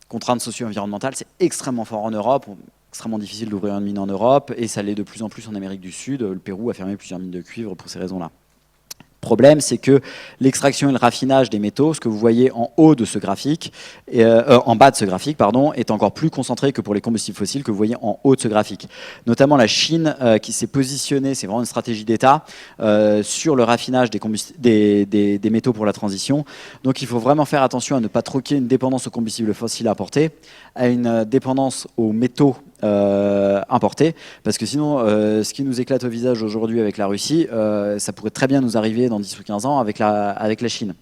Contraintes socio-environnementales, c'est extrêmement fort en Europe, extrêmement difficile d'ouvrir une mine en Europe, et ça l'est de plus en plus en Amérique du Sud. Le Pérou a fermé plusieurs mines de cuivre pour ces raisons-là. Problème, c'est que l'extraction et le raffinage des métaux, ce que vous voyez en haut de ce graphique, en bas de ce graphique, pardon, est encore plus concentré que pour les combustibles fossiles que vous voyez en haut de ce graphique. Notamment la Chine qui s'est positionnée, c'est vraiment une stratégie d'État, sur le raffinage des métaux pour la transition. Donc il faut vraiment faire attention à ne pas troquer une dépendance aux combustibles fossiles importés à une dépendance aux métaux importés, parce que sinon, ce qui nous éclate au visage aujourd'hui avec la Russie, ça pourrait très bien nous arriver dans 10 ou 15 ans avec la Chine.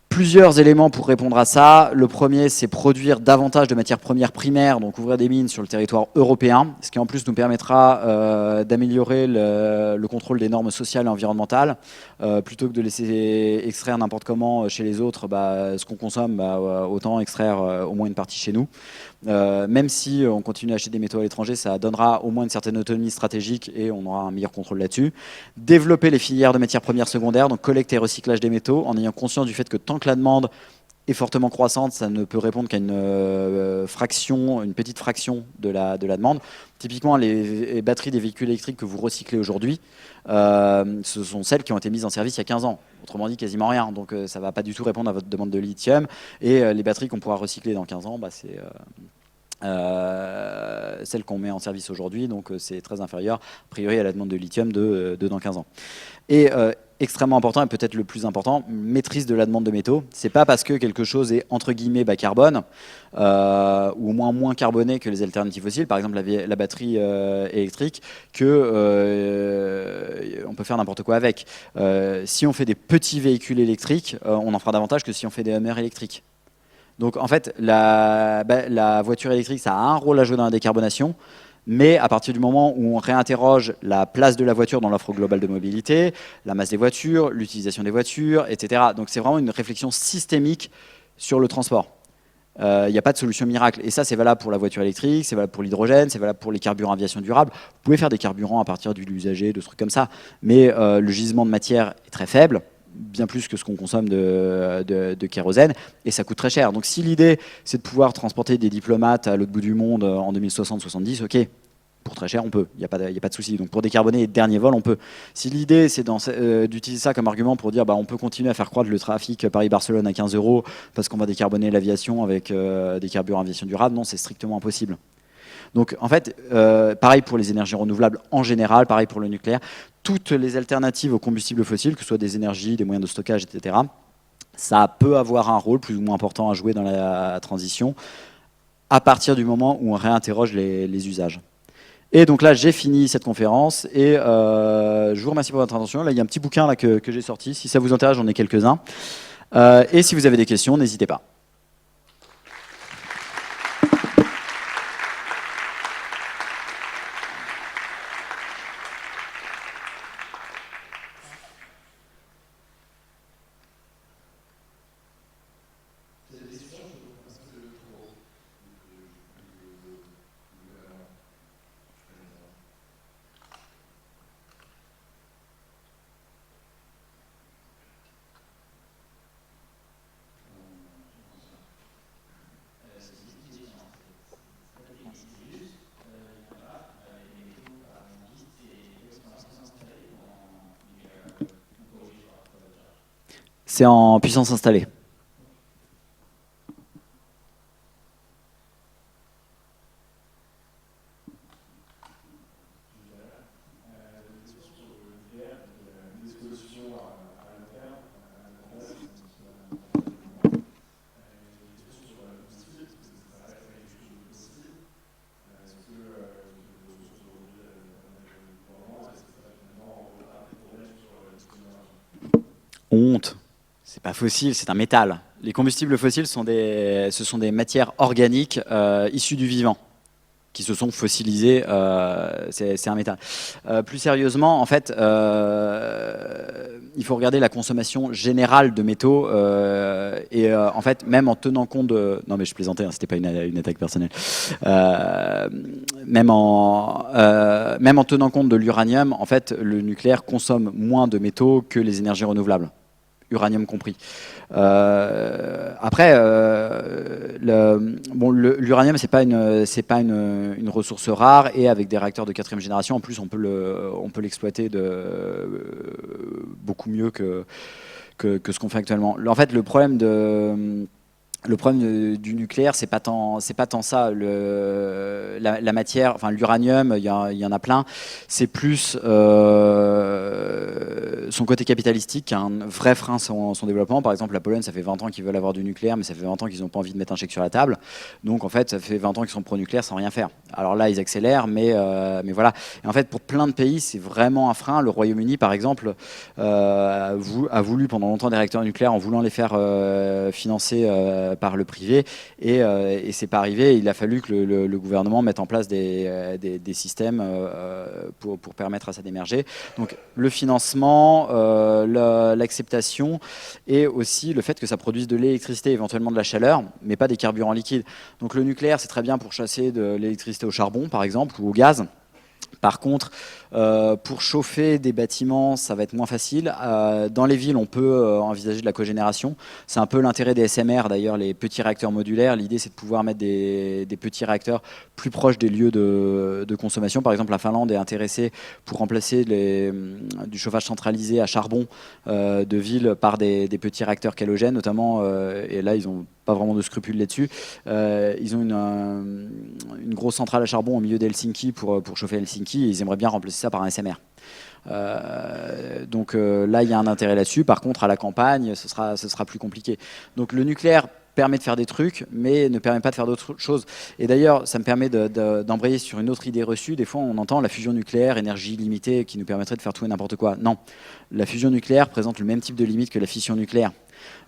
Plusieurs éléments pour répondre à ça. Le premier, c'est produire davantage de matières premières primaires, donc ouvrir des mines sur le territoire européen, ce qui en plus nous permettra d'améliorer le contrôle des normes sociales et environnementales. Plutôt que de laisser extraire n'importe comment chez les autres, ce qu'on consomme, autant extraire au moins une partie chez nous. Même si on continue à acheter des métaux à l'étranger, ça donnera au moins une certaine autonomie stratégique et on aura un meilleur contrôle là-dessus. Développer les filières de matières premières secondaires, donc collecte et recyclage des métaux, en ayant conscience du fait que tant que la demande est fortement croissante, ça ne peut répondre qu'à une petite fraction de la demande. Typiquement, les batteries des véhicules électriques que vous recyclez aujourd'hui, ce sont celles qui ont été mises en service il y a 15 ans. Autrement dit, quasiment rien. Donc ça ne va pas du tout répondre à votre demande de lithium. Et les batteries qu'on pourra recycler dans 15 ans, c'est celles qu'on met en service aujourd'hui. Donc c'est très inférieur, a priori, à la demande de lithium de dans 15 ans. Et extrêmement important, et peut-être le plus important, maîtrise de la demande de métaux. C'est pas parce que quelque chose est entre guillemets bas carbone, ou au moins carboné que les alternatives fossiles, par exemple la batterie électrique, que on peut faire n'importe quoi avec. Si on fait des petits véhicules électriques, on en fera davantage que si on fait des Hummer électriques. Donc en fait, la voiture électrique, ça a un rôle à jouer dans la décarbonation. Mais à partir du moment où on réinterroge la place de la voiture dans l'offre globale de mobilité, la masse des voitures, l'utilisation des voitures, etc. Donc c'est vraiment une réflexion systémique sur le transport. Il n'y a pas de solution miracle. Et ça, c'est valable pour la voiture électrique, c'est valable pour l'hydrogène, c'est valable pour les carburants aviation durable. Vous pouvey faire des carburants à partir d'huile usagée, de trucs comme ça. Mais le gisement de matière est très faible, bien plus que ce qu'on consomme de kérosène, et ça coûte très cher. Donc si l'idée, c'est de pouvoir transporter des diplomates à l'autre bout du monde en 2060-70, ok, pour très cher, on peut, il n'y a pas de souci. Donc pour décarboner les derniers vols, on peut. Si l'idée, c'est d'utiliser ça comme argument pour dire on peut continuer à faire croître le trafic Paris-Barcelone à 15 € parce qu'on va décarboner l'aviation avec des carburants aviation durable, non, c'est strictement impossible. Donc en fait, pareil pour les énergies renouvelables en général, pareil pour le nucléaire, toutes les alternatives aux combustibles fossiles, que ce soit des énergies, des moyens de stockage, etc., ça peut avoir un rôle plus ou moins important à jouer dans la transition à partir du moment où on réinterroge les usages. Et donc là, j'ai fini cette conférence et je vous remercie pour votre attention. Là, il y a un petit bouquin là, que j'ai sorti. Si ça vous intéresse, j'en ai quelques-uns. Et si vous avez des questions, n'hésitez pas. C'est en puissance installée. Honte. C'est pas fossile, c'est un métal. Les combustibles fossiles ce sont des matières organiques issues du vivant qui se sont fossilisées. C'est un métal. Plus sérieusement, en fait, il faut regarder la consommation générale de métaux en fait, même en tenant compte de... Non, mais je plaisantais, hein, c'était pas une attaque personnelle. Même en tenant compte de l'uranium, en fait, le nucléaire consomme moins de métaux que les énergies renouvelables, uranium compris. Après, l'uranium, c'est pas une ressource rare, et avec des réacteurs de 4e génération, en plus, on peut l'exploiter beaucoup mieux que ce qu'on fait actuellement. En fait, le problème du nucléaire, c'est pas tant ça. La matière, enfin l'uranium, il y en a plein. C'est plus son côté capitalistique qui a un vrai frein son développement. Par exemple, la Pologne, ça fait 20 ans qu'ils veulent avoir du nucléaire, mais ça fait 20 ans qu'ils n'ont pas envie de mettre un chèque sur la table. Donc en fait, ça fait 20 ans qu'ils sont pro-nucléaire sans rien faire. Alors là, ils accélèrent, mais voilà. Et en fait, pour plein de pays, c'est vraiment un frein. Le Royaume-Uni, par exemple, a voulu pendant longtemps des réacteurs nucléaires en voulant les faire financer par le privé, et c'est pas arrivé. Il a fallu que le gouvernement mette en place des systèmes pour permettre à ça d'émerger. Donc le financement, l'acceptation, et aussi le fait que ça produise de l'électricité, éventuellement de la chaleur, mais pas des carburants liquides. Donc le nucléaire, c'est très bien pour chasser de l'électricité au charbon, par exemple, ou au gaz. Par contre, pour chauffer des bâtiments, ça va être moins facile. Dans les villes, on peut envisager de la cogénération. C'est un peu l'intérêt des SMR, d'ailleurs, les petits réacteurs modulaires. L'idée, c'est de pouvoir mettre des petits réacteurs plus proches des lieux de consommation. Par exemple, la Finlande est intéressée pour remplacer du chauffage centralisé à charbon de villes par des petits réacteurs halogènes, notamment. Et là, ils n'ont pas vraiment de scrupules là-dessus. Ils ont une grosse centrale à charbon au milieu d'Helsinki pour chauffer Helsinki, et ils aimeraient bien remplacer ça par un SMR. Donc là, il y a un intérêt là-dessus. Par contre, à la campagne, ce sera plus compliqué. Donc le nucléaire permet de faire des trucs, mais ne permet pas de faire d'autres choses. Et d'ailleurs, ça me permet d'embrayer sur une autre idée reçue. Des fois, on entend la fusion nucléaire, énergie limitée, qui nous permettrait de faire tout et n'importe quoi. Non, la fusion nucléaire présente le même type de limite que la fission nucléaire.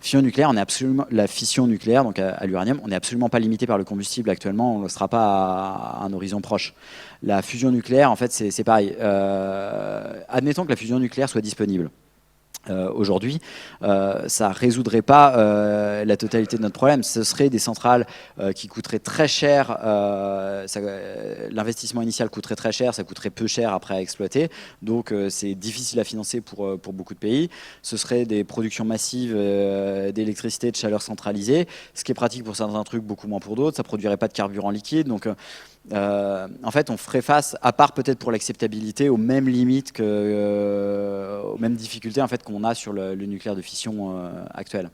La fission nucléaire, donc à l'uranium, on n'est absolument pas limité par le combustible actuellement, on ne le sera pas à un horizon proche. La fusion nucléaire, en fait, c'est pareil. Admettons que la fusion nucléaire soit disponible. Aujourd'hui, ça ne résoudrait pas la totalité de notre problème. Ce serait des centrales qui coûteraient très cher. L'investissement initial coûterait très cher, ça coûterait peu cher après à exploiter. Donc c'est difficile à financer pour beaucoup de pays. Ce serait des productions massives d'électricité, de chaleur centralisée, ce qui est pratique pour certains trucs, beaucoup moins pour d'autres. Ça ne produirait pas de carburant liquide. Donc en fait, on ferait face, à part peut-être pour l'acceptabilité, aux mêmes limites, aux mêmes difficultés en fait, qu'on a sur le nucléaire de fission actuel.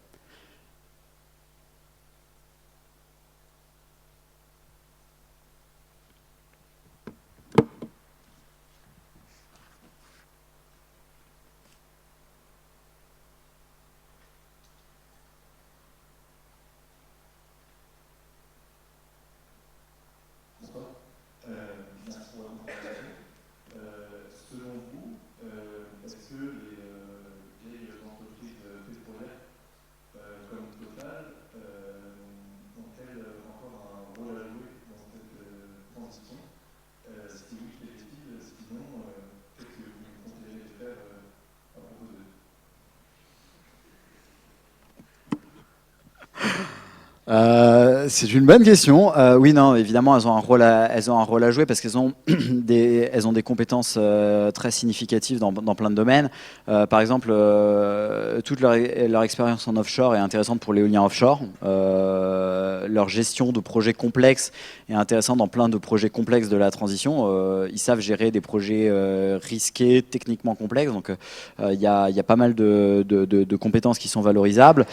C'est une bonne question. Oui, non, évidemment, elles ont un rôle à jouer parce qu'elles ont elles ont des compétences très significatives dans plein de domaines. Par exemple, toute leur expérience en offshore est intéressante pour l'éolien offshore. Leur gestion de projets complexes est intéressante dans plein de projets complexes de la transition. Ils savent gérer des projets risqués, techniquement complexes. Donc, il y a pas mal de compétences qui sont valorisables.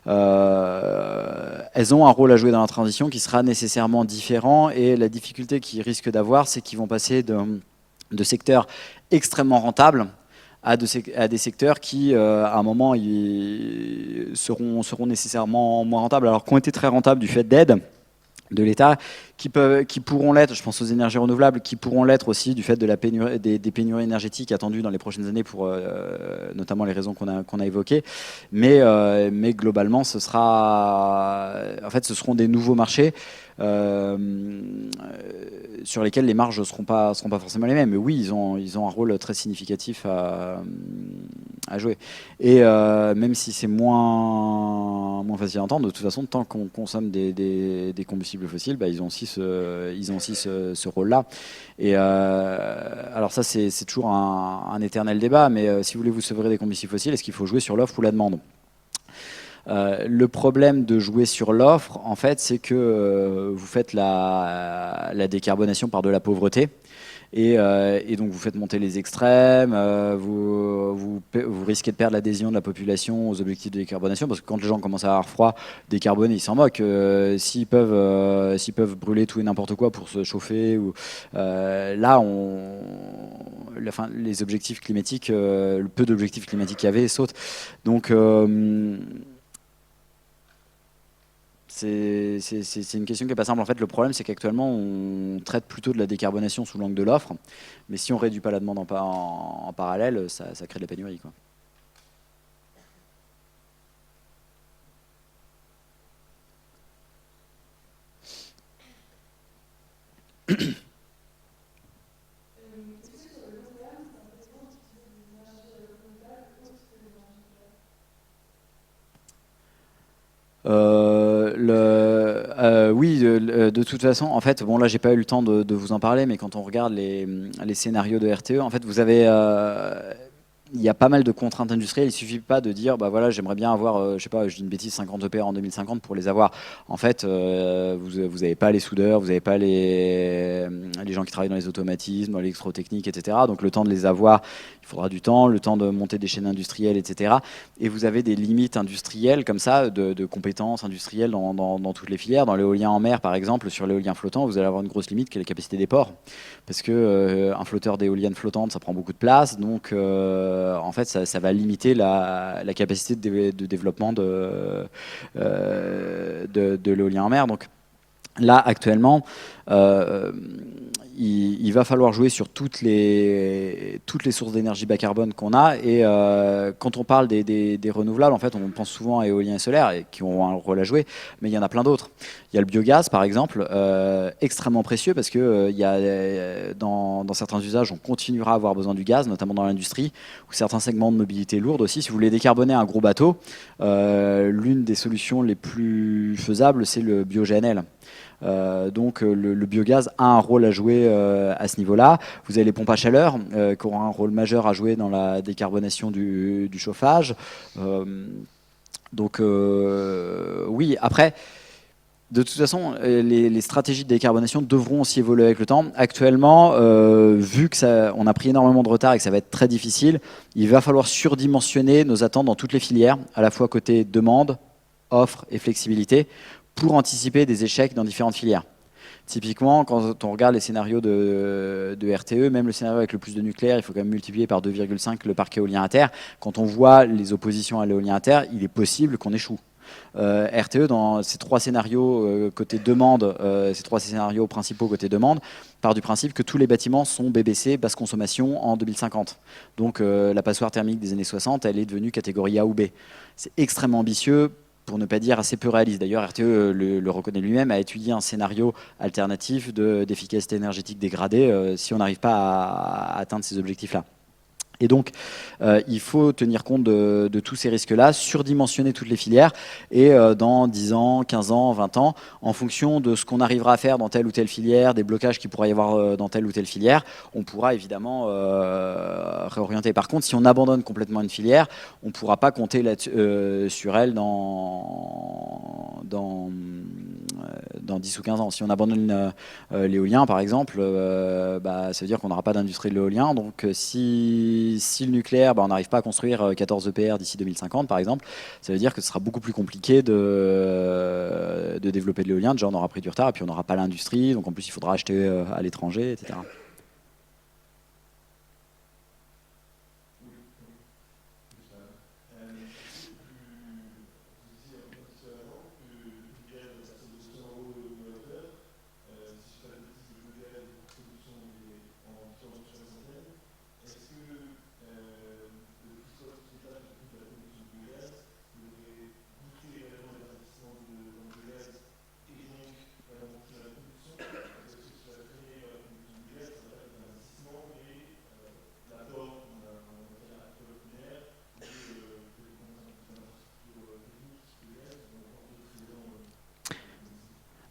Elles ont un rôle à jouer dans la transition qui sera nécessairement différent, et la difficulté qu'ils risquent d'avoir, c'est qu'ils vont passer de secteurs extrêmement rentables à des secteurs qui, à un moment, seront nécessairement moins rentables, alors qu'ont été très rentables du fait d'aides de l'État, qui pourront l'être, je pense aux énergies renouvelables, qui pourront l'être aussi du fait de la pénurie, des pénuries énergétiques attendues dans les prochaines années pour notamment les raisons qu'on a évoquées. Mais globalement, ce seront des nouveaux marchés sur lesquels les marges ne seront pas forcément les mêmes. Mais oui, ils ont un rôle très significatif à jouer. Et même si c'est moins facile à entendre, de toute façon, tant qu'on consomme des combustibles fossiles, bah, ils ont aussi ce rôle-là. Et alors ça, c'est toujours un éternel débat, mais si vous voulez vous sevrer des combustibles fossiles, est-ce qu'il faut jouer sur l'offre ou la demande ? Le problème de jouer sur l'offre, en fait, c'est que vous faites la décarbonation par de la pauvreté. Et donc vous faites monter les extrêmes, vous risquez de perdre l'adhésion de la population aux objectifs de décarbonation, parce que quand les gens commencent à avoir froid, décarboner, ils s'en moquent. S'ils peuvent brûler tout et n'importe quoi pour se chauffer, là, les objectifs climatiques, le peu d'objectifs climatiques qu'il y avait sautent. Donc c'est une question qui n'est pas simple. En fait, le problème, c'est qu'actuellement, on traite plutôt de la décarbonation sous l'angle de l'offre. Mais si on ne réduit pas la demande en parallèle, ça crée de la pénurie, quoi. Oui, de toute façon, en fait, bon là, j'ai pas eu le temps de vous en parler, mais quand on regarde les scénarios de RTE, en fait, vous avez il y a pas mal de contraintes industrielles. Il suffit pas de dire, bah voilà, j'aimerais bien avoir, je sais pas, je dis une bêtise, 50 EPR en 2050 pour les avoir. En fait, vous n'avez pas les soudeurs, vous n'avez pas les gens qui travaillent dans les automatismes, dans l'électrotechnique, etc. Donc le temps de les avoir, il faudra du temps, le temps de monter des chaînes industrielles, etc. Et vous avez des limites industrielles comme ça, de compétences industrielles dans toutes les filières. Dans l'éolien en mer, par exemple, sur l'éolien flottant, vous allez avoir une grosse limite qui est la capacité des ports. Parce que un flotteur d'éolienne flottante, ça prend beaucoup de place. Donc, en fait, ça va limiter la capacité de développement de l'éolien en mer. Donc, là, actuellement, il va falloir jouer sur toutes les sources d'énergie bas carbone qu'on a. Et quand on parle des renouvelables, en fait, on pense souvent à éolien et solaire, qui ont un rôle à jouer, mais il y en a plein d'autres. Il y a le biogaz, par exemple, extrêmement précieux, parce que dans certains usages, on continuera à avoir besoin du gaz, notamment dans l'industrie, ou certains segments de mobilité lourde aussi. Si vous voulez décarboner un gros bateau, l'une des solutions les plus faisables, c'est le bio-GNL. Donc le biogaz a un rôle à jouer à ce niveau-là. Vous avez les pompes à chaleur qui auront un rôle majeur à jouer dans la décarbonation du chauffage. Donc oui, après, de toute façon, les stratégies de décarbonation devront aussi évoluer avec le temps. Actuellement, vu que on a pris énormément de retard et que ça va être très difficile, il va falloir surdimensionner nos attentes dans toutes les filières, à la fois côté demande, offre et flexibilité, pour anticiper des échecs dans différentes filières. Typiquement, quand on regarde les scénarios de RTE, même le scénario avec le plus de nucléaire, il faut quand même multiplier par 2,5 le parc éolien à terre. Quand on voit les oppositions à l'éolien à terre, il est possible qu'on échoue. RTE, dans ces trois scénarios côté demande, ces trois scénarios principaux côté demande, part du principe que tous les bâtiments sont BBC, basse consommation, en 2050. Donc la passoire thermique des années 60, elle est devenue catégorie A ou B. C'est extrêmement ambitieux, pour ne pas dire assez peu réaliste. D'ailleurs, RTE le reconnaît lui-même, a étudié un scénario alternatif d'efficacité énergétique dégradée si on n'arrive pas à atteindre ces objectifs-là. Et donc, il faut tenir compte de tous ces risques-là, surdimensionner toutes les filières, et dans 10 ans, 15 ans, 20 ans, en fonction de ce qu'on arrivera à faire dans telle ou telle filière, des blocages qu'il pourra y avoir dans telle ou telle filière, on pourra évidemment réorienter. Par contre, si on abandonne complètement une filière, on ne pourra pas compter sur elle dans 10 ou 15 ans. Si on abandonne l'éolien, par exemple, ça veut dire qu'on n'aura pas d'industrie de l'éolien. Donc, si le nucléaire, on n'arrive pas à construire 14 EPR d'ici 2050, par exemple, ça veut dire que ce sera beaucoup plus compliqué de développer de l'éolien. Déjà, on aura pris du retard et puis on n'aura pas l'industrie. Donc, en plus, il faudra acheter à l'étranger, etc.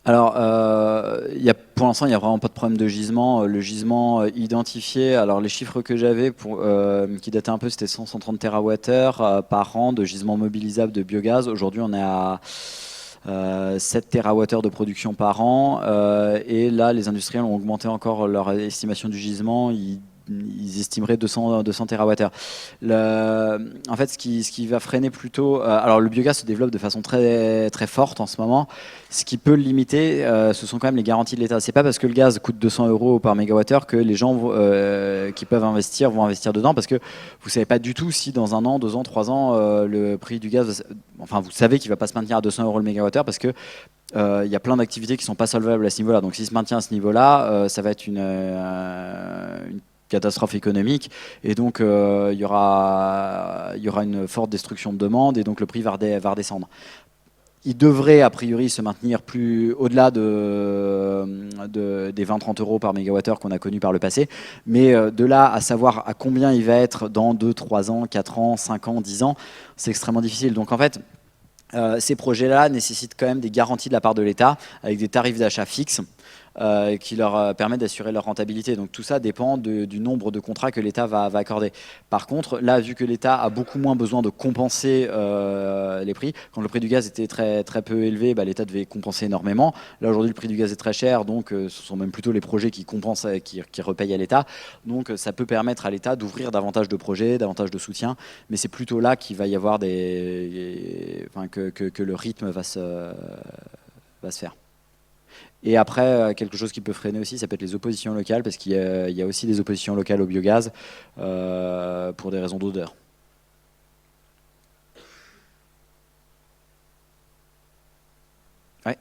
Alors, pour l'instant, il n'y a vraiment pas de problème de gisement. Le gisement identifié, alors les chiffres que j'avais, qui dataient un peu, c'était 130 TWh par an de gisement mobilisable de biogaz. Aujourd'hui, on est à 7 TWh de production par an. Et là, les industriels ont augmenté encore leur estimation du gisement. Ils estimeraient 200 TWh. En fait, ce qui va freiner plutôt... alors, le biogaz se développe de façon très, très forte en ce moment. Ce qui peut le limiter, ce sont quand même les garanties de l'État. C'est pas parce que le gaz coûte 200 € par mégawattheure que les gens qui peuvent investir vont investir dedans, parce que vous savez pas du tout si dans 1 an, 2 ans, 3 ans, le prix du gaz... Enfin, vous savez qu'il va pas se maintenir à 200 € le mégawattheure, parce que il y a plein d'activités qui sont pas solvables à ce niveau-là. Donc, s'il se maintient à ce niveau-là, ça va être une catastrophe économique, et donc il y aura une forte destruction de demande, et donc le prix va redescendre. Il devrait a priori se maintenir plus au-delà des 20-30 € par mégawattheure qu'on a connu par le passé, mais de là à savoir à combien il va être dans 2, 3 ans, 4 ans, 5 ans, 10 ans, c'est extrêmement difficile. Donc en fait, ces projets-là nécessitent quand même des garanties de la part de l'État, avec des tarifs d'achat fixes, qui leur permettent d'assurer leur rentabilité. Donc tout ça dépend du nombre de contrats que l'État va accorder. Par contre, là, vu que l'État a beaucoup moins besoin de compenser les prix, quand le prix du gaz était très, très peu élevé, l'État devait compenser énormément. Là, aujourd'hui, le prix du gaz est très cher, donc ce sont même plutôt les projets qui compensent, qui repayent à l'État. Donc ça peut permettre à l'État d'ouvrir davantage de projets, davantage de soutien, mais c'est plutôt là qu'il va y avoir que le rythme va se faire. Et après, quelque chose qui peut freiner aussi, ça peut être les oppositions locales, parce qu'il y a aussi des oppositions locales au biogaz pour des raisons d'odeur. Ouais.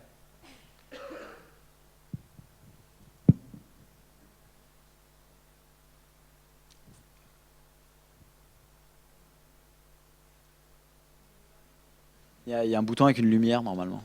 Il y a un bouton avec une lumière normalement.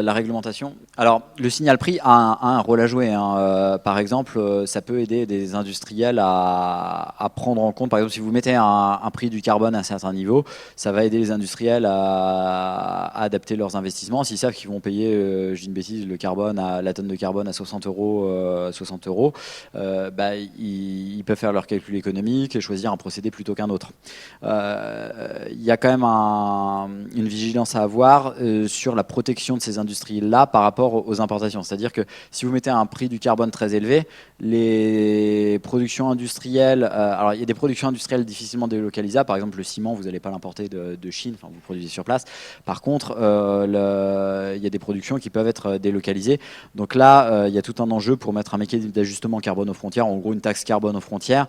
La réglementation. Alors, le signal prix a un rôle à jouer, hein. Par exemple, ça peut aider des industriels à prendre en compte. Par exemple, si vous mettez un prix du carbone à un certain niveau, ça va aider les industriels à adapter leurs investissements. S'ils savent qu'ils vont payer, je dis une bêtise, la tonne de carbone à 60 €, ils peuvent faire leur calcul économique et choisir un procédé plutôt qu'un autre. Il y a quand même une vigilance à avoir sur la protection de ces industries-là par rapport aux importations. C'est-à-dire que si vous mettez un prix du carbone très élevé, les productions industrielles, alors il y a des productions industrielles difficilement délocalisables, par exemple le ciment, vous n'allez pas l'importer de Chine, enfin vous produisez sur place. Par contre, il y a des productions qui peuvent être délocalisées. Donc là, il y a tout un enjeu pour mettre un mécanisme d'ajustement carbone aux frontières, en gros une taxe carbone aux frontières,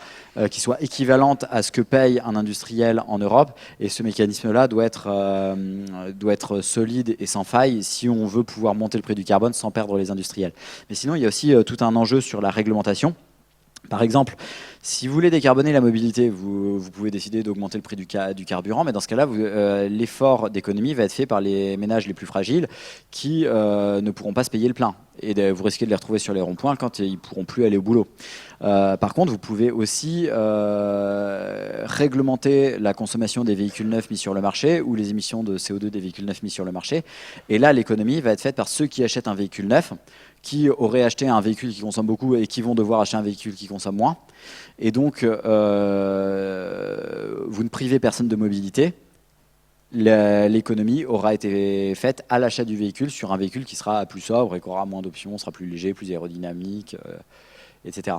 qui soit équivalente à ce que paye un industriel en Europe. Et ce mécanisme-là doit être solide et sans faille si on veut pouvoir monter le prix du carbone sans perdre les industriels. Mais sinon, il y a aussi tout un enjeu sur la réglementation. Par exemple, si vous voulez décarboner la mobilité, vous pouvez décider d'augmenter le prix du carburant, mais dans ce cas-là, l'effort d'économie va être fait par les ménages les plus fragiles qui ne pourront pas se payer le plein. Et vous risquez de les retrouver sur les ronds-points quand ils ne pourront plus aller au boulot. Par contre, vous pouvez aussi réglementer la consommation des véhicules neufs mis sur le marché ou les émissions de CO2 des véhicules neufs mis sur le marché. Et là, l'économie va être faite par ceux qui achètent un véhicule neuf, qui auraient acheté un véhicule qui consomme beaucoup et qui vont devoir acheter un véhicule qui consomme moins. Et donc, vous ne privez personne de mobilité. L'économie aura été faite à l'achat du véhicule sur un véhicule qui sera plus sobre et qui aura moins d'options, sera plus léger, plus aérodynamique, etc.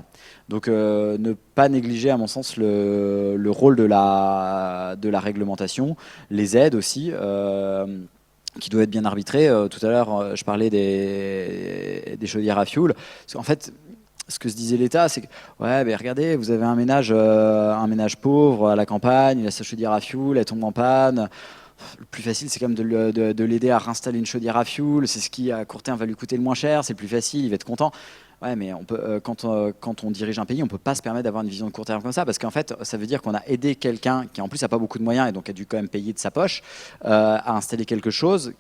Donc ne pas négliger à mon sens le rôle de la réglementation, les aides aussi, qui doivent être bien arbitrées. Tout à l'heure, je parlais des chaudières à fioul. Parce qu'en fait, ce que se disait l'État, c'est que ouais, mais regardez, vous avez un ménage pauvre à la campagne, il a sa chaudière à fioul, elle tombe en panne. Le plus facile, c'est quand même de l'aider à réinstaller une chaudière à fioul. C'est ce qui, à court terme, va lui coûter le moins cher. C'est le plus facile, il va être content. Ouais, mais on peut, quand on dirige un pays, on ne peut pas se permettre d'avoir une vision de court terme comme ça, parce qu'en fait, ça veut dire qu'on a aidé quelqu'un qui, en plus, n'a pas beaucoup de moyens et donc a dû quand même payer de sa poche à installer quelque chose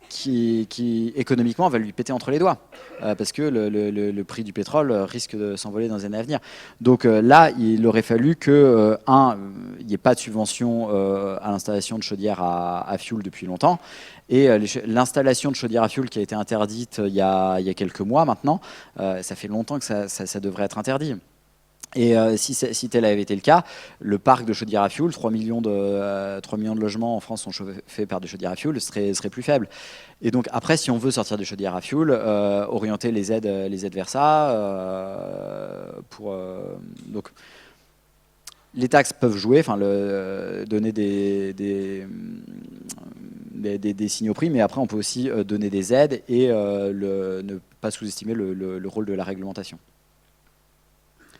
qui économiquement va lui péter entre les doigts parce que le prix du pétrole risque de s'envoler dans les années à venir. Donc là, il aurait fallu que, il n'y ait pas de subvention à l'installation de chaudières à fioul depuis longtemps. Et l'installation de chaudières à fioul qui a été interdite il y a quelques mois maintenant, ça fait longtemps que ça devrait être interdit. Et si tel avait été le cas, le parc de chaudières à fioul, 3 millions de logements en France sont chauffés par des chaudières à fioul, serait plus faible. Et donc après, si on veut sortir des chaudières à fioul, orienter les aides vers ça, donc les taxes peuvent jouer, enfin donner des signaux prix, mais après on peut aussi donner des aides et ne pas sous-estimer le rôle de la réglementation,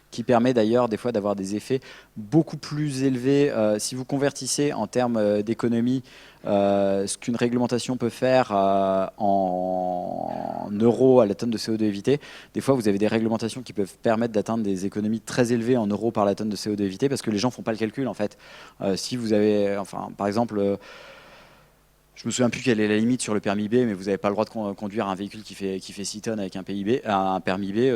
qui permet d'ailleurs des fois d'avoir des effets beaucoup plus élevés. Si vous convertissez en termes d'économie ce qu'une réglementation peut faire en euros à la tonne de CO2 évité, des fois vous avez des réglementations qui peuvent permettre d'atteindre des économies très élevées en euros par la tonne de CO2 évité, parce que les gens ne font pas le calcul en fait. Si vous avez, enfin, par exemple, je me souviens plus quelle est la limite sur le permis B, mais vous n'avez pas le droit de conduire un véhicule qui fait 6 tonnes avec un permis B,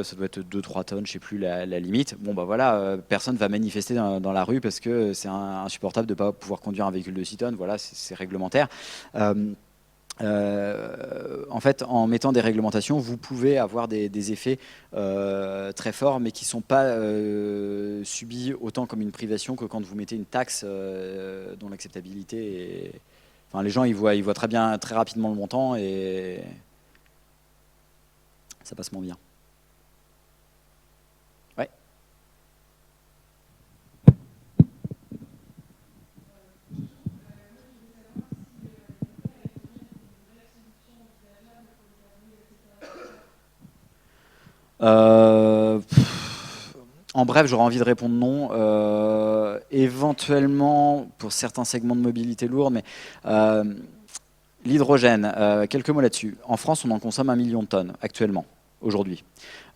ça doit être 2-3 tonnes, je ne sais plus la limite. Bon, bah voilà, personne va manifester dans la rue parce que c'est insupportable de ne pas pouvoir conduire un véhicule de 6 tonnes, voilà, c'est réglementaire. En fait, en mettant des réglementations, vous pouvez avoir des effets très forts, mais qui ne sont pas subis autant comme une privation que quand vous mettez une taxe dont l'acceptabilité est... Enfin, les gens, ils voient très rapidement le montant et ça passe moins bien. Ouais. En bref, j'aurais envie de répondre non. Éventuellement, pour certains segments de mobilité lourde, mais l'hydrogène, quelques mots là-dessus. En France, on en consomme 1 million de tonnes actuellement, aujourd'hui.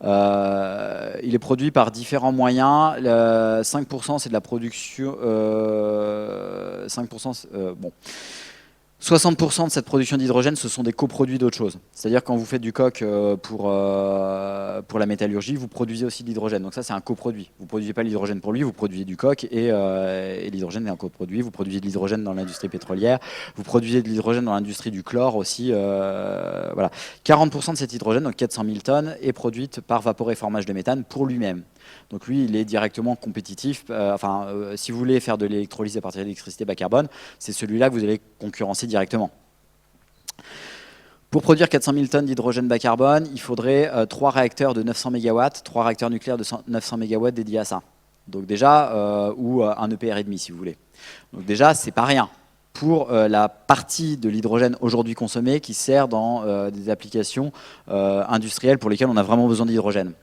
Il est produit par différents moyens. 5%, c'est de la production... 5%, bon... 60% de cette production d'hydrogène, ce sont des coproduits d'autres choses. C'est-à-dire quand vous faites du coke pour la métallurgie, vous produisez aussi de l'hydrogène. Donc ça, c'est un coproduit. Vous ne produisez pas l'hydrogène pour lui, vous produisez du coke et l'hydrogène est un coproduit. Vous produisez de l'hydrogène dans l'industrie pétrolière, vous produisez de l'hydrogène dans l'industrie du chlore aussi. Voilà. 40% de cet hydrogène, donc 400 000 tonnes, est produite par vaporéformage de méthane pour lui-même. Donc lui, il est directement compétitif. Si vous voulez faire de l'électrolyse à partir d'électricité bas carbone, c'est celui-là que vous allez concurrencer directement. Pour produire 400 000 tonnes d'hydrogène bas carbone, il faudrait 3 réacteurs de 900 MW, 3 réacteurs nucléaires de 900 MW dédiés à ça. Donc déjà, ou un EPR et demi si vous voulez. Donc déjà, c'est pas rien pour la partie de l'hydrogène aujourd'hui consommé qui sert dans des applications industrielles pour lesquelles on a vraiment besoin d'hydrogène.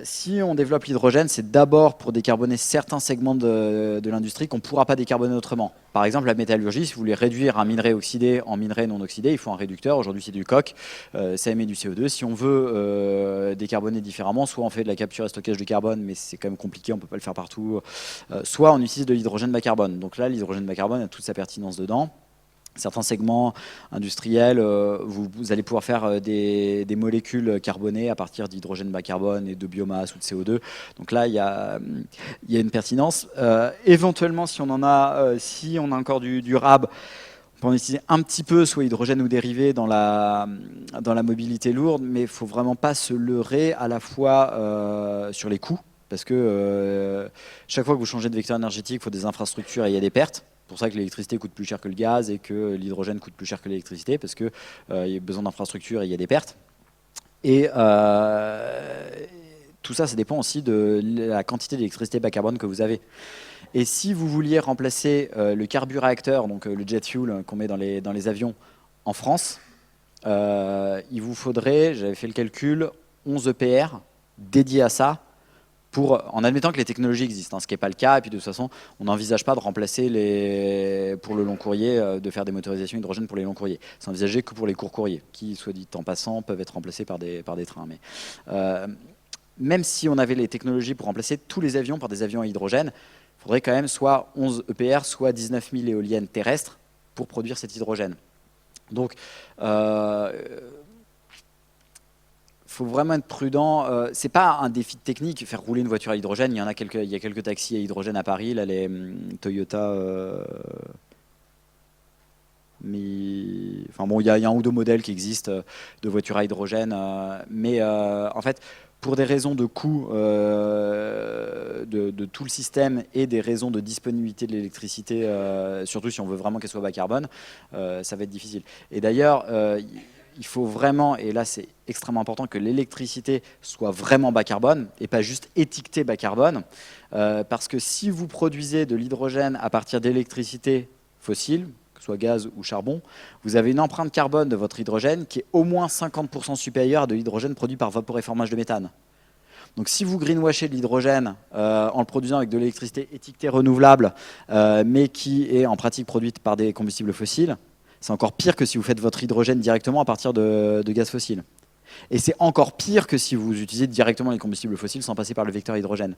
Si on développe l'hydrogène, c'est d'abord pour décarboner certains segments de l'industrie qu'on ne pourra pas décarboner autrement. Par exemple, la métallurgie, si vous voulez réduire un minerai oxydé en minerai non oxydé, il faut un réducteur. Aujourd'hui, c'est du coke, ça émet du CO2. Si on veut décarboner différemment, soit on fait de la capture et stockage de carbone, mais c'est quand même compliqué, on ne peut pas le faire partout, soit on utilise de l'hydrogène bas carbone. Donc là, l'hydrogène bas carbone a toute sa pertinence dedans. Certains segments industriels, vous allez pouvoir faire des molécules carbonées à partir d'hydrogène bas carbone et de biomasse ou de CO2. Donc là, il y a une pertinence. Éventuellement, si on a encore du RAB, on peut en utiliser un petit peu, soit hydrogène ou dérivé dans la mobilité lourde, mais il ne faut vraiment pas se leurrer à la fois sur les coûts, parce que chaque fois que vous changez de vecteur énergétique, il faut des infrastructures et il y a des pertes. C'est pour ça que l'électricité coûte plus cher que le gaz et que l'hydrogène coûte plus cher que l'électricité, parce qu'il y a besoin d'infrastructures et il y a des pertes. Et tout ça, ça dépend aussi de la quantité d'électricité bas carbone que vous avez. Et si vous vouliez remplacer le carburéacteur, donc le jet fuel qu'on met dans les avions en France, il vous faudrait, j'avais fait le calcul, 11 EPR dédiés à ça, en admettant que les technologies existent, ce qui n'est pas le cas, et puis de toute façon, on n'envisage pas de remplacer pour le long courrier, de faire des motorisations hydrogène pour les longs courriers. C'est envisagé que pour les courts courriers, qui, soit dit en passant, peuvent être remplacés par des trains. Mais, même si on avait les technologies pour remplacer tous les avions par des avions à hydrogène, il faudrait quand même soit 11 EPR, soit 19 000 éoliennes terrestres pour produire cet hydrogène. Donc, faut vraiment être prudent. C'est pas un défi technique, faire rouler une voiture à hydrogène. Il y a quelques taxis à hydrogène à Paris, là, les Toyota. Enfin bon, il y a un ou deux modèles qui existent de voitures à hydrogène, mais en fait, pour des raisons de coût de tout le système et des raisons de disponibilité de l'électricité, surtout si on veut vraiment qu'elle soit bas carbone, ça va être difficile. Et d'ailleurs, il faut vraiment, et là c'est extrêmement important, que l'électricité soit vraiment bas carbone et pas juste étiquetée bas carbone, parce que si vous produisez de l'hydrogène à partir d'électricité fossile, que ce soit gaz ou charbon, vous avez une empreinte carbone de votre hydrogène qui est au moins 50% supérieure à de l'hydrogène produit par vaporéformage de méthane. Donc si vous greenwashez de l'hydrogène en le produisant avec de l'électricité étiquetée renouvelable, mais qui est en pratique produite par des combustibles fossiles, c'est encore pire que si vous faites votre hydrogène directement à partir de gaz fossile. Et c'est encore pire que si vous utilisez directement les combustibles fossiles sans passer par le vecteur hydrogène.